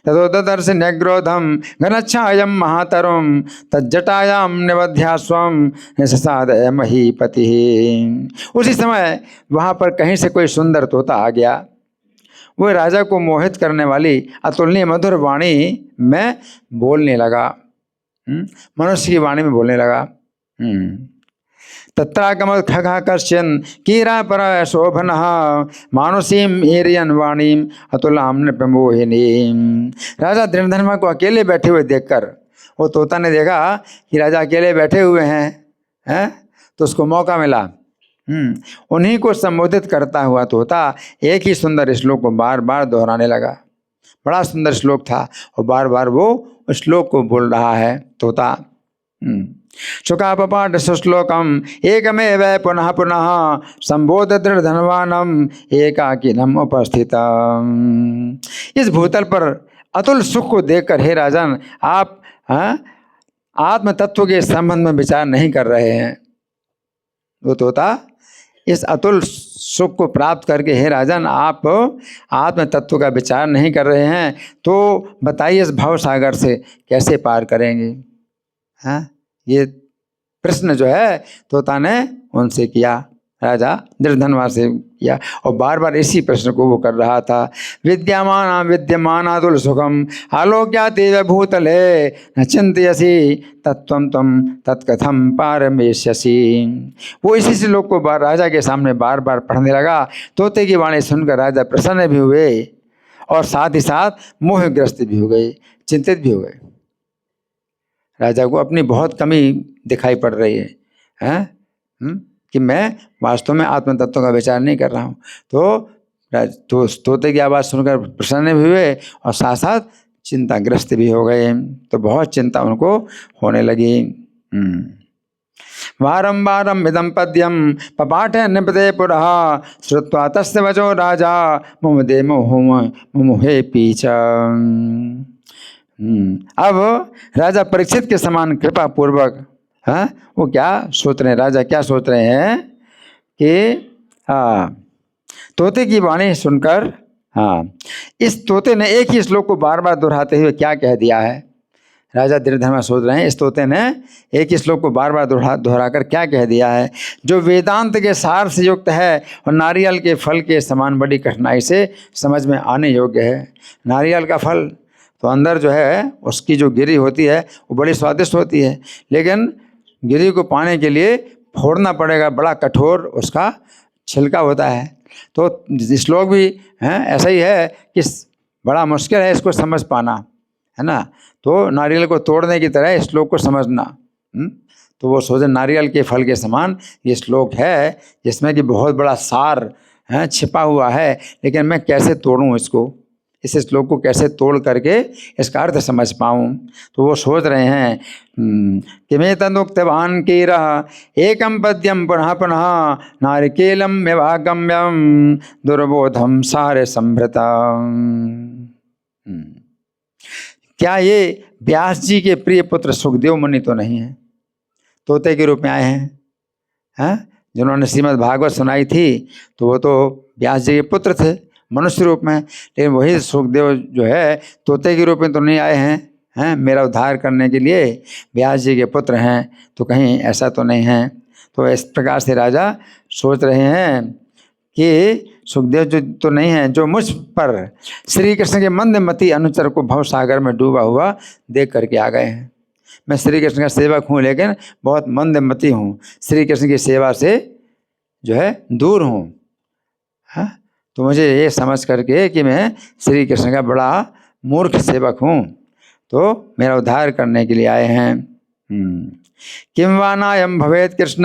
Speaker 1: तदोदर्श न्यग्रोधम घनच्छायम महातरुम तज्जटायाम निबध्यास्वम निषसादय महीपति। उसी समय वहाँ पर कहीं से कोई सुंदर तोता आ गया। वो राजा को मोहित करने वाली अतुलनीय मधुर वाणी में बोलने लगा, मनुष्य की वाणी में बोलने लगा। तत्रागमत् खगः कश्चन कीरा पर शोभनः मानुषीम एरियन वाणीम अतुलाम नृपमोहिनीम। राजा दृढ़धर्मा को अकेले बैठे हुए देखकर वो तोता ने देखा कि राजा अकेले बैठे हुए हैं, तो उसको मौका मिला। उन्हीं को संबोधित करता हुआ तोता एक ही सुंदर श्लोक को बार बार दोहराने लगा। बड़ा सुंदर श्लोक था और बार बार वो उस श्लोक को बोल रहा है तोता। शुकापपाठ सुश्लोकम एकमेव पुनः पुनः संबोध दृढ़ धनवानम एकाकिनम उपस्थितम। इस भूतल पर अतुल सुख को देखकर हे राजन, आप आत्म तत्व के संबंध में विचार नहीं कर रहे हैं। वो तोता इस अतुल सुख को प्राप्त करके हे राजन आप आत्म तत्व का विचार नहीं कर रहे हैं, तो बताइए इस भव सागर से कैसे पार करेंगे। ये प्रश्न जो है तोता ने उनसे किया, राजा दृढ़धनवा से किया, और बार बार इसी प्रश्न को वो कर रहा था। विद्यमानादुल सुखम आलोक्यादेव भूतले न चिंतयसि तत्वं त्वं तत्कथम पारमेष्यसि। वो इसी श्लोक को राजा के सामने बार बार पढ़ने लगा। तोते की वाणी सुनकर राजा प्रसन्न भी हुए और साथ ही साथ मोहग्रस्त भी हो गए, चिंतित भी हो गए। राजा को अपनी बहुत कमी दिखाई पड़ रही है, कि मैं वास्तव में आत्म तत्व का विचार नहीं कर रहा हूँ। तो तोते की आवाज़ सुनकर प्रसन्न भी हुए और साथ साथ चिंताग्रस्त भी हो गए। तो बहुत चिंता उनको होने लगी। वारं वारं इदं पद्यं पपाठे निपते पुरः श्रुत्वा तस्य वचो राजा मुमुदे मुमुहे पीछा। अब राजा परीक्षित के समान कृपा पूर्वक, वो क्या सोच रहे हैं, राजा क्या सोच रहे हैं कि तोते की वाणी सुनकर, इस तोते ने एक ही श्लोक को बार बार दोहराते हुए क्या कह दिया है। राजा धीरधर्मा सोच रहे हैं, इस तोते ने एक ही श्लोक को बार बार दोहराकर क्या कह दिया है, जो वेदांत के सार से युक्त है और नारियल के फल के समान बड़ी कठिनाई से समझ में आने योग्य है। नारियल का फल तो अंदर जो है उसकी जो गिरी होती है वो बड़ी स्वादिष्ट होती है, लेकिन गिरी को पाने के लिए फोड़ना पड़ेगा, बड़ा कठोर उसका छिलका होता है। तो श्लोक भी ऐसा ही है कि बड़ा मुश्किल है इसको समझ पाना, है ना। तो नारियल को तोड़ने की तरह इस श्लोक को समझना। तो वो सोचे नारियल के फल के समान ये श्लोक है जिसमें कि बहुत बड़ा सार छिपा हुआ है, लेकिन मैं कैसे तोड़ूं इसको, इस श्लोक को कैसे तोड़ करके इसका अर्थ समझ पाऊँ। तो वो सोच रहे हैं कि मैं तदुक्तवान की रहा एकम पद्यम पुनः पुनः नारिकेलम विभागम्यम दुर्बोधम सारे संभृता। क्या ये व्यास जी के प्रिय पुत्र सुखदेव मुनि तो नहीं है, तोते के रूप में आए हैं, जिन्होंने श्रीमद् भागवत सुनाई थी, तो वो तो व्यास जी के पुत्र थे मनुष्य रूप में, लेकिन वही सुखदेव जो है तोते के रूप में तो नहीं आए हैं, मेरा उद्धार करने के लिए व्यास जी के पुत्र हैं, तो कहीं ऐसा तो नहीं है। तो इस प्रकार से राजा सोच रहे हैं कि सुखदेव जो तो नहीं है, जो मुझ पर श्री कृष्ण के मंदमती अनुचर को भव सागर में डूबा हुआ देख करके आ गए हैं। मैं श्री कृष्ण का सेवक हूँ, लेकिन बहुत मंदमती हूँ, श्री कृष्ण की सेवा से जो है दूर हूँ। तो मुझे ये समझ करके कि मैं श्री कृष्ण का बड़ा मूर्ख सेवक हूँ, तो मेरा उद्धार करने के लिए आए हैं। किं वा नायं भवेत् कृष्ण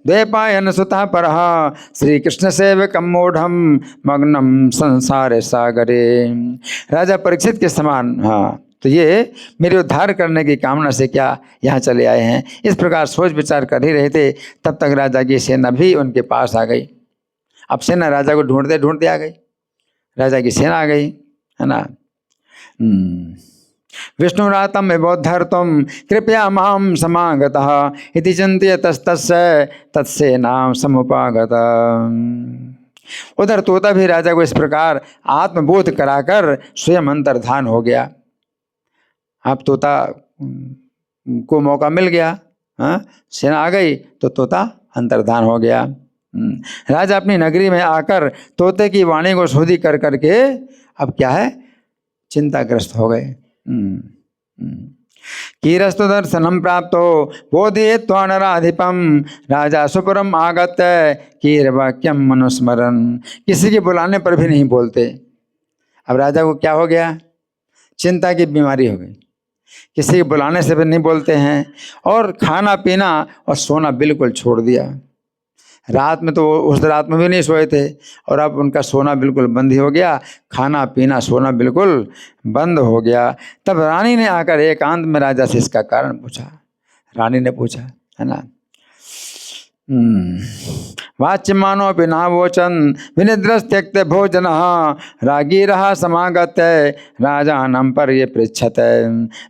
Speaker 1: द्वैपायन सुतः परः श्री कृष्ण सेवकं मूढ़ं मग्नं संसार सागरे। राजा परीक्षित के समान, तो ये मेरे उद्धार करने की कामना से क्या यहाँ चले आए हैं। इस प्रकार सोच विचार कर ही रहे थे, तब तक राजा की सेना भी उनके पास आ गई। अब सेना राजा को ढूंढते ढूंढते आ गई, राजा की सेना आ गई, है ना। विष्णुरातम बोद्धर्तुम कृपया माम समागतः इति चिंत्यतस्तस्य तत्सेनां समुपागत। उधर तोता भी राजा को इस प्रकार आत्मबोध कराकर स्वयं अंतर्धान हो गया। अब तोता को मौका मिल गया, सेना आ गई तो तोता अंतर्धान हो गया। राजा अपनी नगरी में आकर तोते की वाणी को शोधी कर करके अब क्या है, चिंताग्रस्त हो गए। कीरस्तु दर्शनम प्राप्तो बोधयित्वा नराधिपम राजा सुपुरम आगत कीर वाक्यम मनुस्मरन। किसी के बुलाने पर भी नहीं बोलते। अब राजा को क्या हो गया, चिंता की बीमारी हो गई, किसी के बुलाने से भी नहीं बोलते हैं, और खाना पीना और सोना बिल्कुल छोड़ दिया। रात में तो उस रात में भी नहीं सोए थे, और अब उनका सोना बिल्कुल बंद ही हो गया, खाना पीना सोना बिल्कुल बंद हो गया। तब रानी ने आकर एकांत में राजा से इसका कारण पूछा। रानी ने पूछा, है ना, वाच्यमानो विनावोचन विनिद्रस्त्यक्त भोजन रागी रहा समागत राजानम पर ये पृच्छत।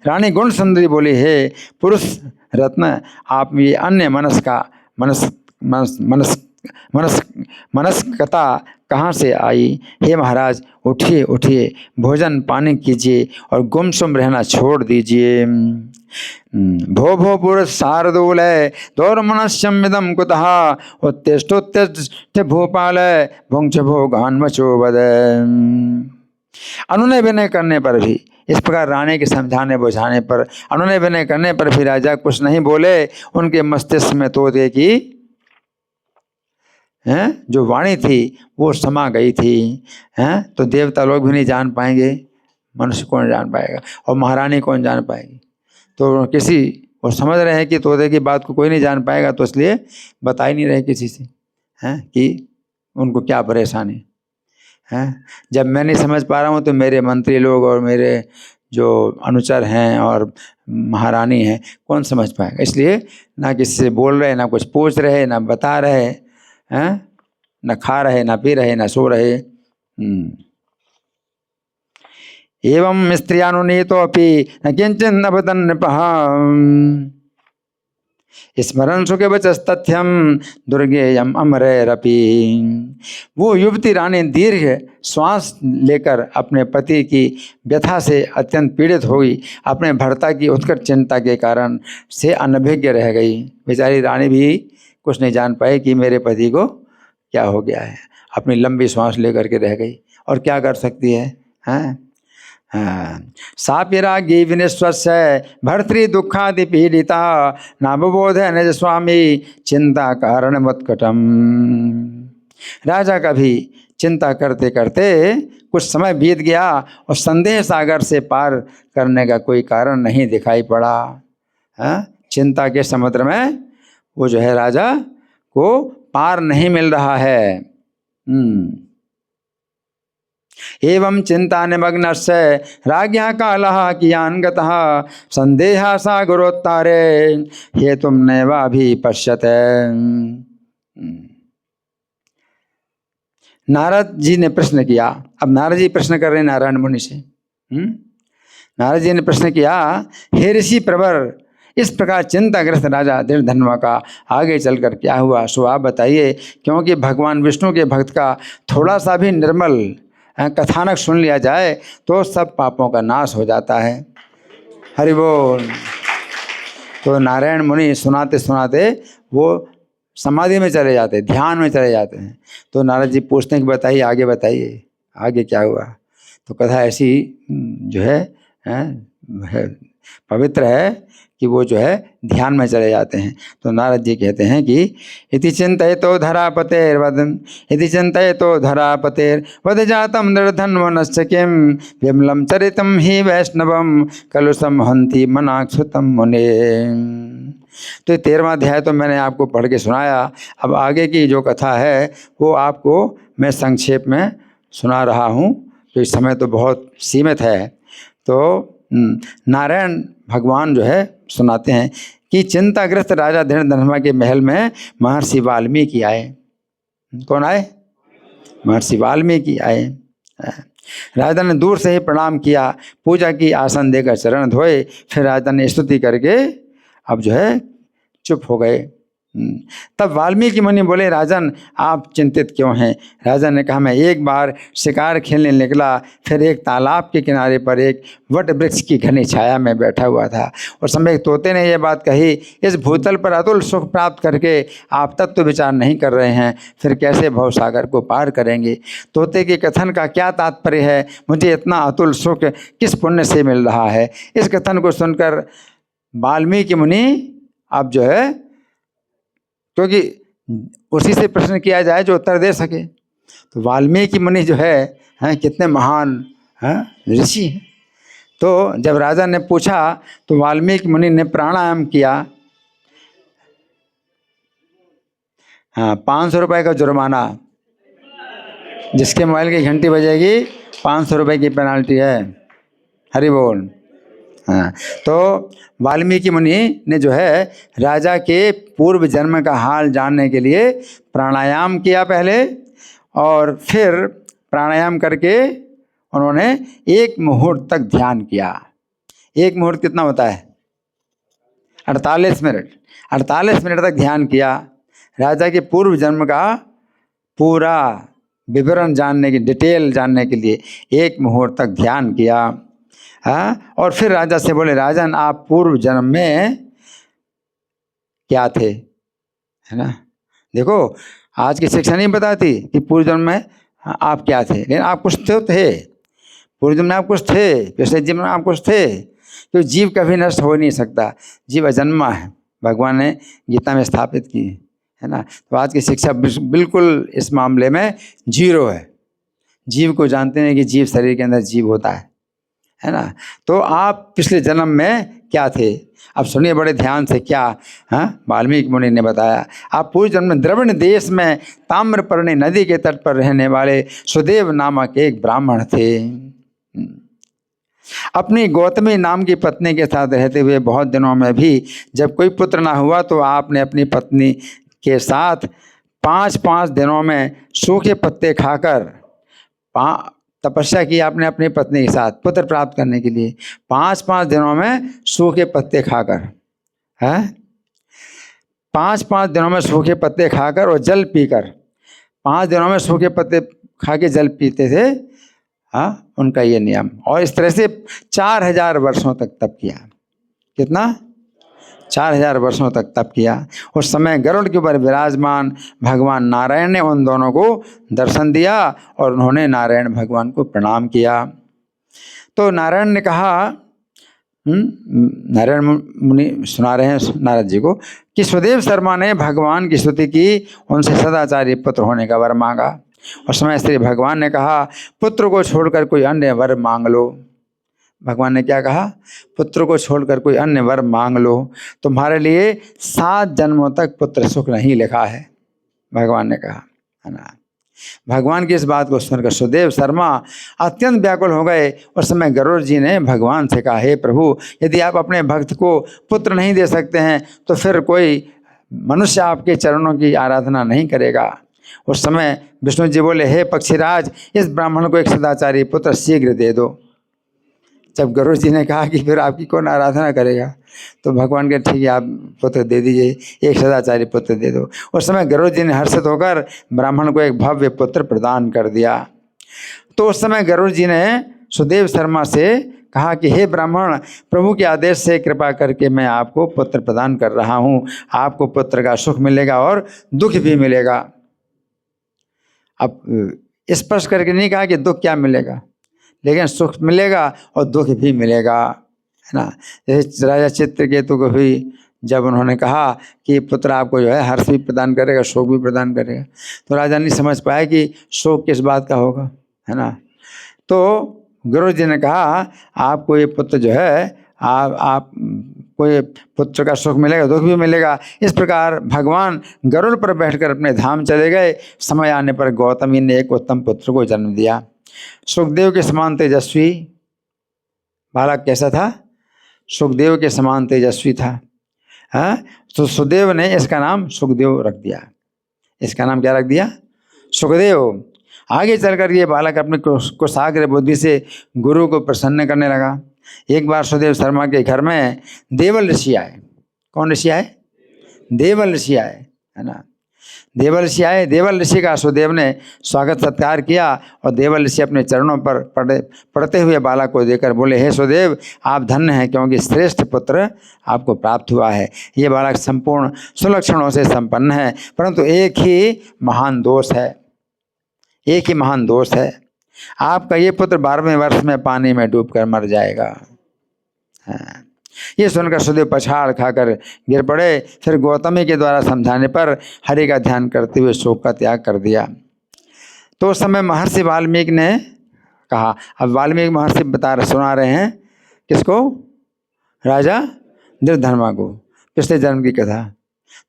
Speaker 1: रानी गुण सुंदरी बोली, हे पुरुष रत्न, आप ये अन्य मनस्कता कहाँ से आई। हे महाराज, उठिए उठिए, भोजन पानी कीजिए और गुमसुम रहना छोड़ दीजिए। भो भो पुरुष शार्दूल दौर्मनस्यमिदं कुतः उत्तिष्ठोत्तिष्ठ भूपाल भुंक्ष भोगान मचो वद। अनुनय विनय करने पर भी, इस प्रकार रानी के समझाने बुझाने पर, अनुनय विनय करने पर भी राजा कुछ नहीं बोले। उनके मस्तिष्क में तोते की हैं, जो वाणी थी वो समा गई थी। हैं, तो देवता लोग भी नहीं जान पाएंगे, मनुष्य कौन जान पाएगा, और महारानी कौन जान पाएगी। तो किसी वो समझ रहे हैं कि तोते की बात को कोई नहीं जान पाएगा, तो इसलिए बता ही नहीं रहे किसी से, हैं, कि उनको क्या परेशानी है। जब मैं नहीं समझ पा रहा हूँ तो मेरे मंत्री लोग और मेरे जो अनुचर हैं और महारानी हैं कौन समझ पाएगा। इसलिए ना किसी से बोल रहे, ना कुछ पूछ रहे, ना बता रहे हैं, ना खा रहे, ना पी रहे, ना सो रहे। एवं स्त्रियानुनीतो अपि न किंचित न वदन् नृपः स्मरण सुखे बचस्तथ्यम दुर्गेयम अमरैरपि। वो युवती रानी दीर्घ श्वास लेकर अपने पति की व्यथा से अत्यंत पीड़ित हुई, अपने भर्ता की उत्कट चिंता के कारण से अनभिज्ञ रह गई। बेचारी रानी भी कुछ नहीं जान पाई कि मेरे पति को क्या हो गया है, अपनी लंबी श्वास लेकर के रह गई, और क्या कर सकती है, हैं? सापिरागी विनिश्वस्य भर्तृ दुखादि पीड़िता नाबोध निज स्वामी चिंता कारण मत्कटम। राजा का भी चिंता करते करते कुछ समय बीत गया और संदेह सागर से पार करने का कोई कारण नहीं दिखाई पड़ा। चिंता के समुद्र में वो जो है राजा को पार नहीं मिल रहा है। एवं चिंता निमग्नस्य राज्ञा कालः कियान् गतः संदेहा सागरोत्तारे हेतुं नैवाभिपश्यते। नारद जी ने प्रश्न किया। अब नारद जी प्रश्न कर रहे हैं नारायण मुनि से। नारद जी ने प्रश्न किया, हे ऋषि प्रवर, इस प्रकार चिंताग्रस्त राजा धृतधन्वा का आगे चलकर क्या हुआ सो आप बताइए, क्योंकि भगवान विष्णु के भक्त का थोड़ा सा भी निर्मल कथानक सुन लिया जाए तो सब पापों का नाश हो जाता है। हरि बोल। तो नारायण मुनि सुनाते सुनाते वो समाधि में चले जाते, ध्यान में चले जाते हैं। तो नारद जी पूछते हैं कि बताइए, आगे बताइए, आगे क्या हुआ। तो कथा ऐसी जो है पवित्र है कि वो जो है ध्यान में चले जाते हैं। तो नारद जी कहते हैं कि इति चिंतयतो धरापतेर्वदन् इति चिंतयतो धरापतेर्वद जातम निर्धन्वनश्च किं विमलं चरितं हि वैष्णवं कलुषं हन्ति मनाक्षुतं मुने। तो 13वां अध्याय तो मैंने आपको पढ़ के सुनाया। अब आगे की जो कथा है वो आपको मैं संक्षेप में सुना रहा हूँ, तो इस समय तो बहुत सीमित है। तो नारायण भगवान जो है सुनाते हैं कि चिंताग्रस्त राजा धृतधन्वा के महल में महर्षि वाल्मीकि आए। कौन आए? महर्षि वाल्मीकि आए। राजा ने दूर से ही प्रणाम किया, पूजा की, आसन देकर चरण धोए। फिर राजा ने स्तुति करके अब जो है चुप हो गए। तब वाल्मीकि मुनि बोले, राजन आप चिंतित क्यों हैं? राजा ने कहा, मैं एक बार शिकार खेलने निकला, फिर एक तालाब के किनारे पर एक वट वृक्ष की घनी छाया में बैठा हुआ था। और समय तोते ने यह बात कही, इस भूतल पर अतुल सुख प्राप्त करके आप तत्व विचार नहीं कर रहे हैं, फिर कैसे भवसागर को पार करेंगे? तोते के कथन का क्या तात्पर्य है? मुझे इतना अतुल सुख किस पुण्य से मिल रहा है? इस कथन को सुनकर वाल्मीकि मुनि अब जो है, क्योंकि उसी से प्रश्न किया जाए जो उत्तर दे सके, तो वाल्मीकि मुनि जो है कितने महान ऋषि हैं। तो जब राजा ने पूछा तो वाल्मीकि मुनि ने प्राणायाम किया। 500 रुपये का जुर्माना, जिसके मोबाइल की घंटी बजेगी 500 रुपये की पेनाल्टी है। हरि बोल। हाँ, तो वाल्मीकि मुनि ने जो है राजा के पूर्व जन्म का हाल जानने के लिए प्राणायाम किया पहले, और फिर प्राणायाम करके उन्होंने 1 मुहूर्त तक ध्यान किया। 1 मुहूर्त कितना होता है? 48 मिनट। 48 मिनट तक ध्यान किया। राजा के पूर्व जन्म का पूरा विवरण जानने की, डिटेल जानने के लिए 1 मुहूर्त तक ध्यान किया। और फिर राजा से बोले, राजन आप पूर्व जन्म में क्या थे? है ना, देखो आज की शिक्षा नहीं बताती कि पूर्व जन्म में आप क्या थे, लेकिन आप कुछ थे। पूर्व जन्म में आप कुछ थे, पिछले जन्म में आप कुछ थे। तो जीव कभी नष्ट हो नहीं सकता, जीव अजन्मा है, भगवान ने गीता में स्थापित की है ना। तो आज की शिक्षा बिल्कुल इस मामले में जीरो है। जीव को जानते हैं कि जीव शरीर के अंदर जीव होता है ना। तो आप पिछले जन्म में क्या थे, अब सुनिए बड़े ध्यान से क्या वाल्मीकि मुनि ने बताया। आप पूर्व जन्म में द्रविड़ देश में ताम्रपर्णी नदी के तट पर रहने वाले सुदेव नामक एक ब्राह्मण थे। अपनी गौतमी नाम की पत्नी के साथ रहते हुए बहुत दिनों में भी जब कोई पुत्र ना हुआ तो आपने अपनी पत्नी के साथ 5-5 दिनों में सूखे पत्ते खाकर तपस्या की। आपने अपनी पत्नी के साथ पुत्र प्राप्त करने के लिए 5-5 दिनों में सूखे पत्ते खाकर, है 5-5 दिनों में सूखे पत्ते खाकर और जल पीकर, 5 दिनों में सूखे पत्ते खा के जल पीते थे। उनका ये नियम। और इस तरह से 4000 वर्षों तक तप किया। कितना? 4000 वर्षों तक तप किया। उस समय गरुड़ के ऊपर विराजमान भगवान नारायण ने उन दोनों को दर्शन दिया और उन्होंने नारायण भगवान को प्रणाम किया। तो नारायण ने कहा, नारायण मुनि सुना रहे हैं नारद जी को कि सुदेव शर्मा ने भगवान की स्तुति की, उनसे सदाचारी पुत्र होने का वर मांगा। उस समय श्री भगवान ने कहा पुत्र को छोड़कर कोई अन्य वर मांग लो। भगवान ने क्या कहा? पुत्र को छोड़कर कोई अन्य वर मांग लो, तुम्हारे लिए 7 जन्मों तक पुत्र सुख नहीं लिखा है, भगवान ने कहा, है ना। भगवान की इस बात को सुनकर सुदेव शर्मा अत्यंत व्याकुल हो गए। उस समय गरुड़ जी ने भगवान से कहा, हे प्रभु, यदि आप अपने भक्त को पुत्र नहीं दे सकते हैं तो फिर कोई मनुष्य आपके चरणों की आराधना नहीं करेगा। उस समय विष्णु जी बोले, हे पक्षीराज, इस ब्राह्मण को एक सदाचारी पुत्र शीघ्र दे दो। जब गरुड़ जी ने कहा कि फिर आपकी कौन आराधना करेगा, तो भगवान के ठीक है, आप पुत्र दे दीजिए, एक सदाचारी पुत्र दे दो। उस समय गरुड़ जी ने हर्षित होकर ब्राह्मण को एक भव्य पुत्र प्रदान कर दिया। तो उस समय गरुड़ जी ने सुदेव शर्मा से कहा कि हे ब्राह्मण, प्रभु के आदेश से कृपा करके मैं आपको पुत्र प्रदान कर रहा हूँ। आपको पुत्र का सुख मिलेगा और दुख भी मिलेगा। अब स्पष्ट करके नहीं कहा कि दुख क्या मिलेगा, लेकिन सुख मिलेगा और दुख भी मिलेगा, है ना। जैसे राजा चित्रकेतु को भी जब उन्होंने कहा कि पुत्र आपको जो है हर्ष भी प्रदान करेगा, शोक भी प्रदान करेगा, तो राजा नहीं समझ पाया कि शोक किस बात का होगा, है ना। तो गुरु जी ने कहा आपको ये पुत्र जो है आप कोई पुत्र का सुख मिलेगा, दुख भी मिलेगा। इस प्रकार भगवान गरुड़ पर बैठकर अपने धाम चले गए। समय आने पर गौतमी ने एक उत्तम पुत्र को जन्म दिया। सुखदेव के समान तेजस्वी बालक कैसा था? सुखदेव के समान तेजस्वी था। तो सुखदेव ने इसका नाम सुखदेव रख दिया। इसका नाम क्या रख दिया? सुखदेव। आगे चलकर ये बालक अपने कुशाग्र बुद्धि से गुरु को प्रसन्न करने लगा। एक बार सुखदेव शर्मा के घर में देवल ऋषि आए। कौन ऋषि आए? देवल ऋषि आए, है ना। देवल ऋषि आए। देवल ऋषि का सुखदेव ने स्वागत सत्कार किया और देवल ऋषि अपने चरणों पर पड़ते हुए बालक को देकर बोले, हे सुखदेव, आप धन्य हैं क्योंकि श्रेष्ठ पुत्र आपको प्राप्त हुआ है। ये बालक संपूर्ण सुलक्षणों से संपन्न है, परंतु एक ही महान दोष है। एक ही महान दोष है, आपका ये पुत्र 12वें वर्ष में पानी में डूबकर मर जाएगा। ये सुनकर सुखदेव पछाड़ खाकर गिर पड़े। फिर गौतमी के द्वारा समझाने पर हरि का ध्यान करते हुए शोक का त्याग कर दिया। तो उस समय महर्षि वाल्मीकि ने कहा, अब वाल्मीकि महर्षि सुना रहे हैं किसको? राजा दृढ़धर्मा को, पिछले जन्म की कथा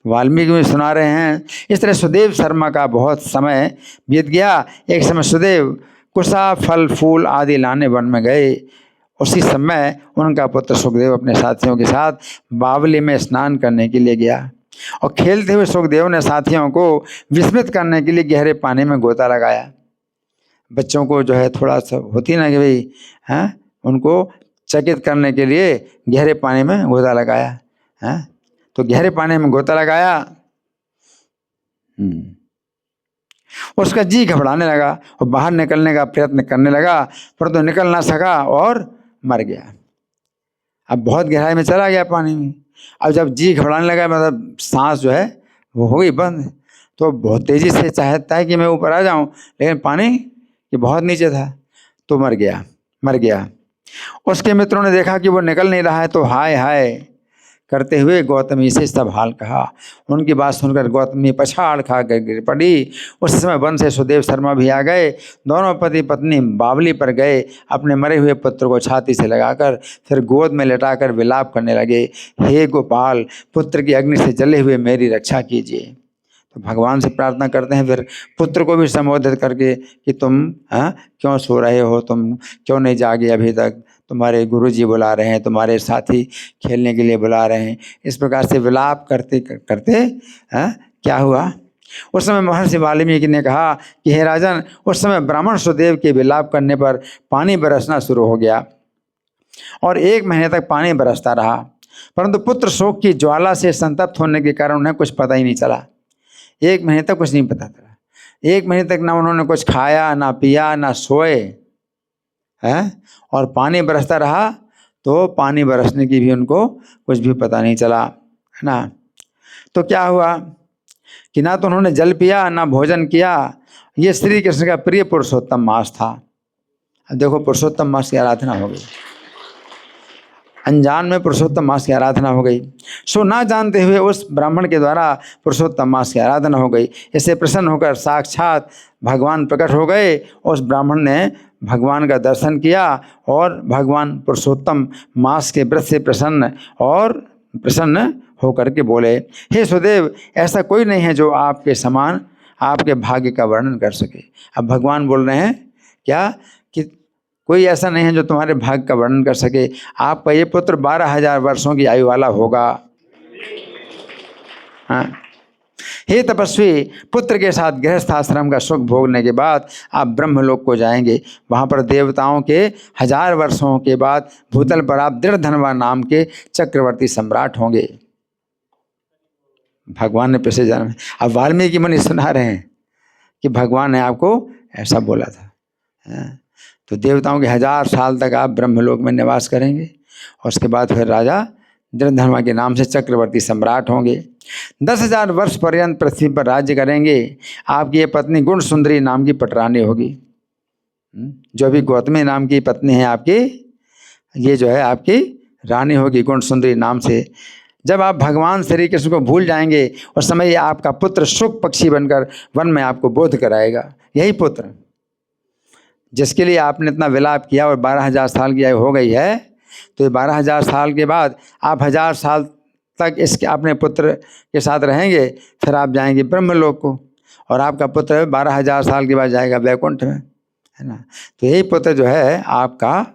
Speaker 1: वाल्मीकि में सुना रहे हैं। इस तरह सुदेव शर्मा का बहुत समय बीत गया। एक समय सुदेव कुशा फल फूल आदि लाने वन में गए। उसी समय उनका पुत्र सुखदेव अपने साथियों के साथ बावली में स्नान करने के लिए गया और खेलते हुए सुखदेव ने साथियों को विस्मित करने के लिए गहरे पानी में गोता लगाया। बच्चों को जो है थोड़ा सा होती ना कि भाई उनको चकित करने के लिए गहरे पानी में गोता लगाया। तो गहरे पानी में गोता लगाया, उसका जी घबराने लगा और बाहर निकलने का प्रयत्न करने लगा, परंतु निकल ना सका और मर गया। अब बहुत गहराई में चला गया पानी में। अब जब जी घबराने लगा, मतलब सांस जो है वो हो गई बंद, तो बहुत तेजी से चाहता है कि मैं ऊपर आ जाऊं, लेकिन पानी ये बहुत नीचे था, तो मर गया। उसके मित्रों ने देखा कि वो निकल नहीं रहा है, तो हाय हाय करते हुए गौतमी से सब हाल कहा। उनकी बात सुनकर गौतमी पछाड़ खा कर गिर पड़ी। उस समय वन से सुदेव शर्मा भी आ गए। दोनों पति पत्नी बावली पर गए। अपने मरे हुए पुत्र को छाती से लगाकर फिर गोद में लेटाकर विलाप करने लगे, हे गोपाल, पुत्र की अग्नि से जले हुए मेरी रक्षा कीजिए। तो भगवान से प्रार्थना करते हैं, फिर पुत्र को भी संबोधित करके कि तुम क्यों सो रहे हो, तुम क्यों नहीं जागे अभी तक, तुम्हारे गुरुजी बुला रहे हैं, तुम्हारे साथी खेलने के लिए बुला रहे हैं। इस प्रकार से विलाप करते करते क्या हुआ, उस समय महर्षि वाल्मीकि ने कहा कि हे राजन, उस समय ब्राह्मण सुदेव के विलाप करने पर पानी बरसना शुरू हो गया और 1 महीने तक पानी बरसता रहा, परंतु पुत्र शोक की ज्वाला से संतप्त होने के कारण उन्हें कुछ पता ही नहीं चला। 1 महीने तक कुछ नहीं पता चला। 1 महीने तक ना उन्होंने कुछ खाया, ना पिया, ना सोए और पानी बरसता रहा, तो पानी बरसने की भी उनको कुछ भी पता नहीं चला, है ना। तो क्या हुआ कि ना तो उन्होंने जल पिया, ना भोजन किया। ये श्री कृष्ण का प्रिय पुरुषोत्तम मास था। अब देखो, पुरुषोत्तम मास की आराधना हो गई, अनजान में पुरुषोत्तम मास की आराधना हो गई। सो ना जानते हुए उस ब्राह्मण के द्वारा पुरुषोत्तम मास की आराधना हो गई। इससे प्रसन्न होकर साक्षात भगवान प्रकट हो गए। उस ब्राह्मण ने भगवान का दर्शन किया और भगवान पुरुषोत्तम मास के व्रत से प्रसन्न होकर के बोले, हे सुदेव, ऐसा कोई नहीं है जो आपके समान आपके भाग्य का वर्णन कर सके। अब भगवान बोल रहे हैं क्या कि कोई ऐसा नहीं है जो तुम्हारे भाग्य का वर्णन कर सके। आपका ये पुत्र 12,000 वर्षों की आयु वाला होगा। हे तपस्वी, पुत्र के साथ गृहस्थ आश्रम का सुख भोगने के बाद आप ब्रह्मलोक को जाएंगे। वहाँ पर देवताओं के 1000 वर्षों के बाद भूतल पर आप दृढ़ धनवा नाम के चक्रवर्ती सम्राट होंगे। भगवान ने पिछले जन्म में, अब वाल्मीकि मुनि सुना रहे हैं कि भगवान ने आपको ऐसा बोला था। तो देवताओं के 1000 साल तक आप ब्रह्मलोक में निवास करेंगे और उसके बाद फिर राजा दृढ़धर्मा के नाम से चक्रवर्ती सम्राट होंगे। 10,000 वर्ष पर्यंत पृथ्वी पर राज्य करेंगे। आपकी ये पत्नी गुण सुंदरी नाम की पटरानी होगी। जो भी गौतमी नाम की पत्नी है आपकी, ये जो है आपकी रानी होगी गुण सुंदरी नाम से। जब आप भगवान श्री कृष्ण को भूल जाएंगे उस समय ये आपका पुत्र शुक पक्षी बनकर वन में आपको बोध कराएगा। यही पुत्र जिसके लिए आपने इतना विलाप किया और 12,000 साल की आयु हो गई है, तो ये 12,000 साल के बाद आप 1000 साल तक इसके अपने पुत्र के साथ रहेंगे, फिर आप जाएंगे ब्रह्मलोक को और आपका पुत्र 12,000 साल के बाद जाएगा वैकुंठ में, है ना। तो यही पुत्र जो है आपका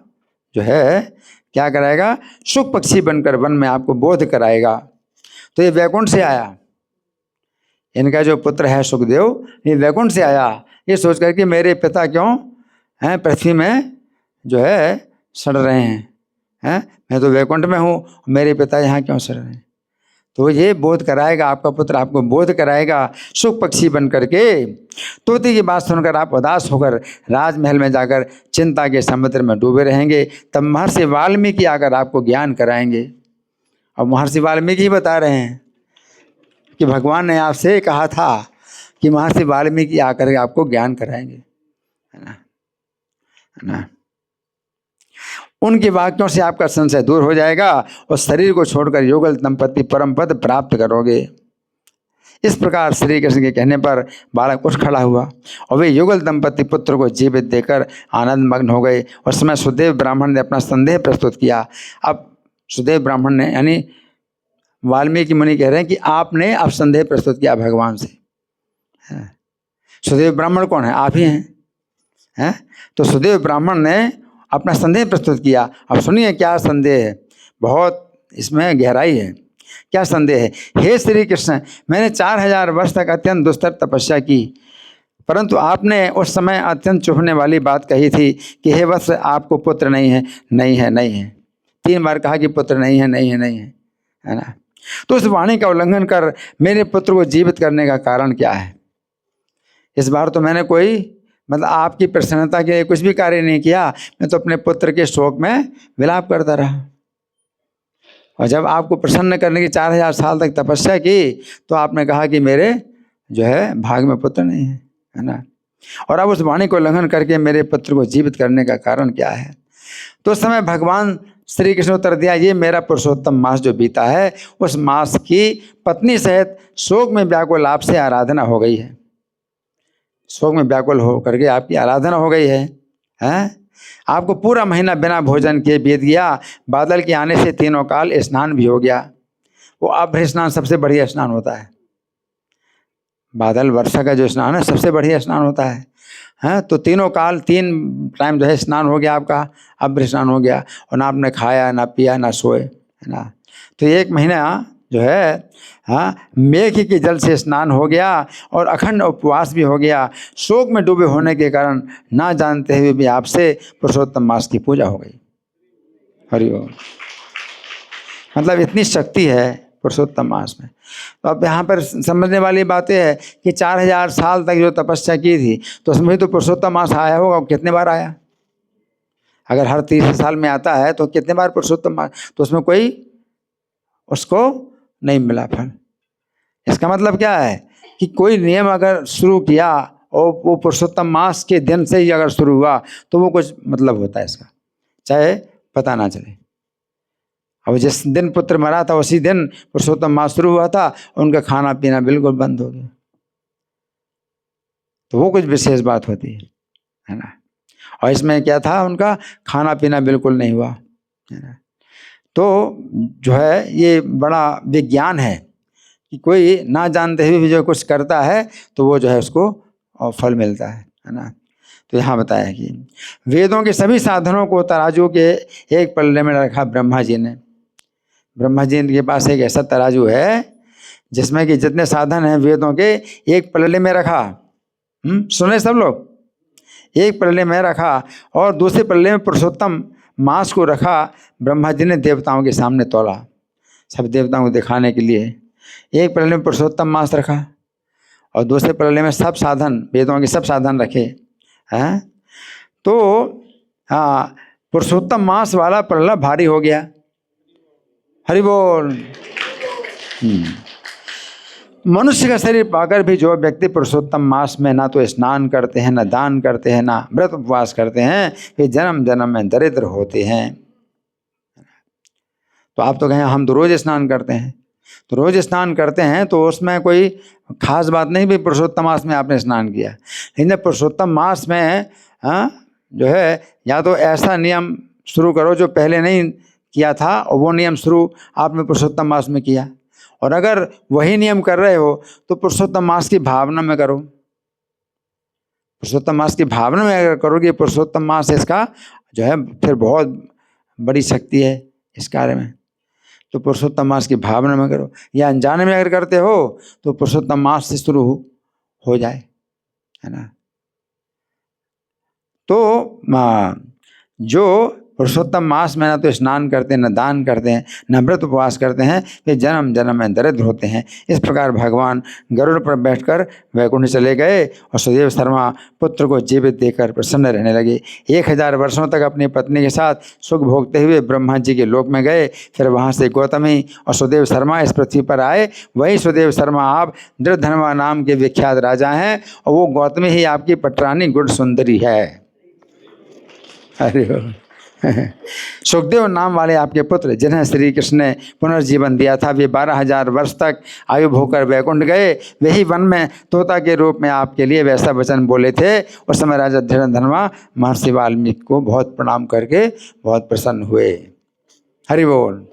Speaker 1: जो है क्या कराएगा, शुक पक्षी बनकर वन में आपको बोध कराएगा। तो ये वैकुंठ से आया, इनका जो पुत्र है सुखदेव, ये वैकुंठ से आया। ये सोच कर कि मेरे पिता क्यों हैं पृथ्वी में जो है सड़ रहे हैं, मैं तो वैकुंठ में हूँ, मेरे पिता यहाँ क्यों सड़ रहे हैं। तो ये बोध कराएगा, आपका पुत्र आपको बोध कराएगा सुख पक्षी बन करके। तोते की बात सुनकर आप उदास होकर राजमहल में जाकर चिंता के समुद्र में डूबे रहेंगे। तब महर्षि वाल्मीकि आकर आपको ज्ञान कराएंगे। और महर्षि वाल्मीकि ही बता रहे हैं कि भगवान ने आपसे कहा था कि महर्षि वाल्मीकि आकर आपको ज्ञान कराएंगे, है ना। उनके वाक्यों से आपका संशय दूर हो जाएगा और शरीर को छोड़कर युगल दंपति परम पद प्राप्त करोगे। इस प्रकार श्री कृष्ण के कहने पर बालक उठ खड़ा हुआ और वे युगल दंपति पुत्र को जीवित देकर आनंद मग्न हो गए। उस समय सुदेव ब्राह्मण ने अपना संदेह प्रस्तुत किया। अब सुदेव ब्राह्मण ने यानी वाल्मीकि मुनि कह रहे हैं कि आपने अब संदेह प्रस्तुत किया भगवान से। सुदेव ब्राह्मण कौन है? आप ही हैं। तो सुदेव ब्राह्मण ने अपना संदेह प्रस्तुत किया। अब सुनिए क्या संदेह है, बहुत इसमें गहराई है। क्या संदेह है? हे श्री कृष्ण, मैंने 4000 वर्ष तक अत्यंत दुस्तर तपस्या की, परंतु आपने उस समय अत्यंत चुभने वाली बात कही थी कि हे वत्स, आपको पुत्र नहीं है, नहीं है, नहीं है। 3 बार कहा कि पुत्र नहीं है, नहीं है, नहीं है, है ना। तो उस वाणी का उल्लंघन कर मेरे पुत्र को जीवित करने का कारण क्या है? इस बार तो मैंने कोई मतलब आपकी प्रसन्नता के लिए कुछ भी कार्य नहीं किया, मैं तो अपने पुत्र के शोक में विलाप करता रहा। और जब आपको प्रसन्न करने की 4000 साल तक तपस्या की, तो आपने कहा कि मेरे जो है भाग में पुत्र नहीं है, है ना। और अब उस वाणी को उल्लंघन करके मेरे पुत्र को जीवित करने का कारण क्या है? तो उस समय भगवान श्री कृष्ण उत्तर दिया, ये मेरा पुरुषोत्तम मास जो बीता है उस मास की पत्नी सहित शोक में व्याकुल आपसे आराधना हो गई है। शोक में व्याकुल हो करके आपकी आराधना हो गई है, हैं? आपको पूरा महीना बिना भोजन किए बीत गया। बादल के आने से तीनों काल स्नान भी हो गया। वो अभ्र स्नान सबसे बढ़िया स्नान होता है। बादल वर्षा का जो स्नान है सबसे बढ़िया स्नान होता है, हैं? तो तीनों काल 3 टाइम जो है स्नान हो गया आपका, अभ्र स्नान हो गया, और ना आपने खाया ना पिया ना सोए, है ना। तो 1 महीना जो है, हाँ, मेघ के जल से स्नान हो गया और अखंड उपवास भी हो गया। शोक में डूबे होने के कारण ना जानते हुए भी आपसे पुरुषोत्तम मास की पूजा हो गई। हरि ओम। मतलब इतनी शक्ति है पुरुषोत्तम मास में। तो अब यहाँ पर समझने वाली बातें है कि 4000 साल तक जो तपस्या की थी तो उसमें भी तो पुरुषोत्तम मास आया होगा। कितने बार आया? अगर हर 30 साल में आता है तो कितने बार पुरुषोत्तम मास? तो उसमें कोई उसको नहीं मिला फल। इसका मतलब क्या है कि कोई नियम अगर शुरू किया और वो पुरुषोत्तम मास के दिन से ही अगर शुरू हुआ तो वो कुछ मतलब होता है इसका, चाहे पता ना चले। अब जिस दिन पुत्र मरा था उसी दिन पुरुषोत्तम मास शुरू हुआ था, उनका खाना पीना बिल्कुल बंद हो गया, तो वो कुछ विशेष बात होती है ना। और इसमें क्या था, उनका खाना पीना बिल्कुल नहीं हुआ, है ना। तो जो है ये बड़ा विज्ञान है कि कोई ना जानते हुए भी जो कुछ करता है तो वो जो है उसको फल मिलता है ना। तो यहाँ बताया कि वेदों के सभी साधनों को तराजू के एक पल्ले में रखा ब्रह्मा जी ने। ब्रह्मा जी के पास एक ऐसा तराजू है जिसमें कि जितने साधन हैं वेदों के एक पल्ले में रखा। सुने सब लोग? एक पल्ले में रखा और दूसरे पल्ले में पुरुषोत्तम मास को रखा। ब्रह्मा जी ने देवताओं के सामने तोला, सब देवताओं को दिखाने के लिए। एक पल्ले में पुरुषोत्तम मास रखा और दूसरे पल्ले में सब साधन, वेदों के सब साधन रखे हैं। तो हाँ, पुरुषोत्तम मास वाला पल्ला भारी हो गया। हरि बोल। मनुष्य का शरीर पाकर भी जो व्यक्ति पुरुषोत्तम मास में ना तो स्नान करते हैं, ना दान करते हैं, ना व्रत उपवास करते हैं, वे जन्म जन्म में दरिद्र होते हैं। तो आप तो कहें हम तो रोज स्नान करते हैं, तो रोज स्नान करते हैं तो उसमें कोई खास बात नहीं भी पुरुषोत्तम मास में आपने स्नान किया। लेकिन पुरुषोत्तम मास में जो है या तो ऐसा नियम शुरू करो जो पहले नहीं किया था और वो नियम शुरू आपने पुरुषोत्तम मास में किया, और अगर वही नियम कर रहे हो तो पुरुषोत्तम मास की भावना में करो। पुरुषोत्तम मास की भावना में अगर करोगे पुरुषोत्तम मास, इसका जो है फिर बहुत बड़ी शक्ति है इस कार्य में। तो पुरुषोत्तम मास की भावना में करो, या अनजाने में अगर करते हो तो पुरुषोत्तम मास से शुरू हो जाए, है ना। तो जो पुरुषोत्तम मास में ना तो स्नान करते हैं, न दान करते हैं, न व्रत उपवास करते हैं, वे जन्म जन्म में दरिद्र होते हैं। इस प्रकार भगवान गरुड़ पर बैठकर वैकुंठ चले गए और सुदेव शर्मा पुत्र को जीवित देकर प्रसन्न रहने लगे। 1000 वर्षों तक अपनी पत्नी के साथ सुख भोगते हुए ब्रह्मा जी के लोक में गए। फिर वहाँ से गौतमी और सुदेव शर्मा इस पृथ्वी पर आए। वही सुदेव शर्मा आप दृढ़धर्मा नाम के विख्यात राजा हैं, और वो गौतमी ही आपकी पटरानी गुण सुंदरी है। अरे सुखदेव नाम वाले आपके पुत्र जिन्हें श्री कृष्ण ने पुनर्जीवन दिया था, वे 12000 वर्ष तक आयु भोगकर वैकुंठ गए। वही वन में तोता के रूप में आपके लिए वैसा वचन बोले थे। उस समय राजा धर्मा महर्षि वाल्मीकि को बहुत प्रणाम करके बहुत प्रसन्न हुए। हरि बोल।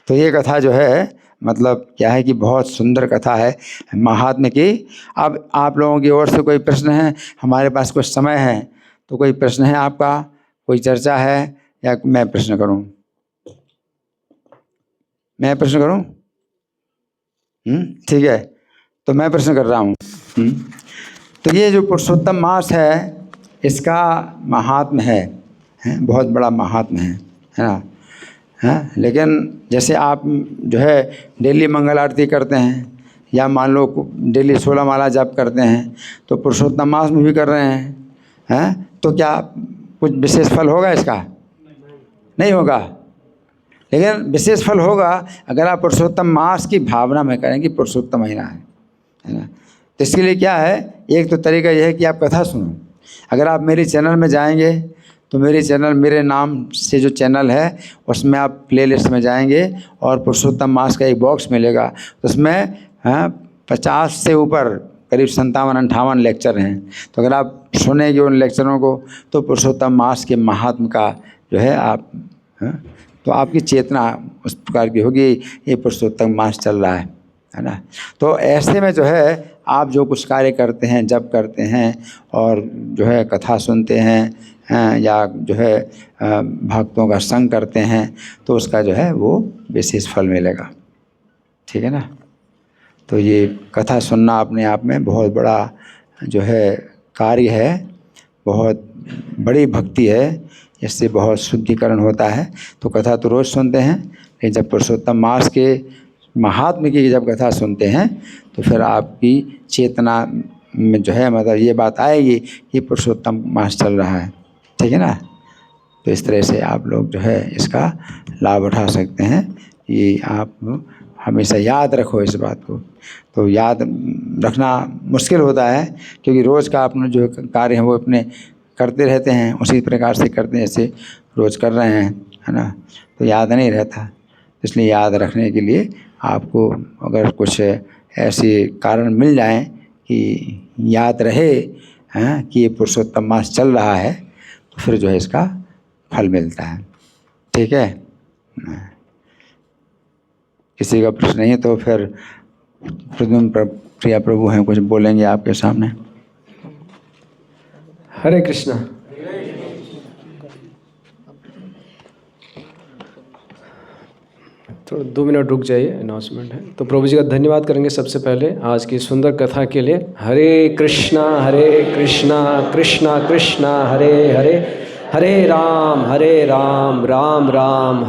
Speaker 1: तो ये कथा जो है मतलब क्या है कि बहुत सुंदर कथा है महात्म्य की। अब आप लोगों की ओर से कोई प्रश्न है? हमारे पास कुछ समय है, तो कोई प्रश्न है आपका? कोई चर्चा है या मैं प्रश्न करूं? मैं प्रश्न करूं? ठीक है, तो मैं प्रश्न कर रहा हूं। तो ये जो पुरुषोत्तम मास है इसका महात्म्य है, बहुत बड़ा महात्म्य है ना। हाँ, लेकिन जैसे आप जो है डेली मंगल आरती करते हैं या मान लो डेली 16 माला जप करते हैं, तो पुरुषोत्तम मास में भी कर रहे हैं, तो क्या कुछ विशेष फल होगा इसका? नहीं होगा। लेकिन विशेष फल होगा अगर आप पुरुषोत्तम मास की भावना में करें कि पुरुषोत्तम महीना है ना। तो इसके लिए क्या है, एक तो तरीका यह है कि आप कथा सुनो। अगर आप मेरे चैनल में जाएंगे तो मेरे नाम से जो चैनल है उसमें आप प्लेलिस्ट में जाएंगे और पुरुषोत्तम मास का एक बॉक्स मिलेगा, उसमें 50 से ऊपर करीब 57-58 लेक्चर हैं। तो अगर आप सुनेंगे उन लेक्चरों को तो पुरुषोत्तम मास के महात्म का जो है आप तो आपकी चेतना उस प्रकार की होगी, ये पुरुषोत्तम मास चल रहा है ना। तो ऐसे में जो है आप जो कुछ कार्य करते हैं, जप करते हैं और जो है कथा सुनते हैं या जो है भक्तों का संग करते हैं तो उसका जो है वो विशेष फल मिलेगा, ठीक है ना। तो ये कथा सुनना अपने आप में बहुत बड़ा जो है कार्य है, बहुत बड़ी भक्ति है, इससे बहुत शुद्धिकरण होता है। तो कथा तो रोज़ सुनते हैं, लेकिन जब पुरुषोत्तम मास के महात्म्य की जब कथा सुनते हैं तो फिर आपकी चेतना में जो है मतलब ये बात आएगी कि पुरुषोत्तम मास चल रहा है, ठीक है ना। तो इस तरह से आप लोग जो है इसका लाभ उठा सकते हैं। ये आप हमेशा याद रखो इस बात को। तो याद रखना मुश्किल होता है क्योंकि रोज़ का अपना जो कार्य है वो अपने करते रहते हैं, उसी प्रकार से करते हैं जैसे रोज़ कर रहे हैं, है ना। तो याद नहीं रहता, इसलिए याद रखने के लिए आपको अगर कुछ ऐसे कारण मिल जाएं कि याद रहे कि ये पुरुषोत्तम मास चल रहा है तो फिर जो है इसका फल मिलता है, ठीक है। किसी का प्रश्न नहीं है तो फिर प्रिया प्रभु हैं, कुछ बोलेंगे आपके सामने।
Speaker 2: हरे कृष्णा। थोड़ा 2 मिनट रुक जाइए, अनाउंसमेंट है। तो प्रभु जी का धन्यवाद करेंगे सबसे पहले आज की सुंदर कथा के लिए। हरे कृष्णा कृष्णा कृष्णा हरे हरे, हरे राम राम राम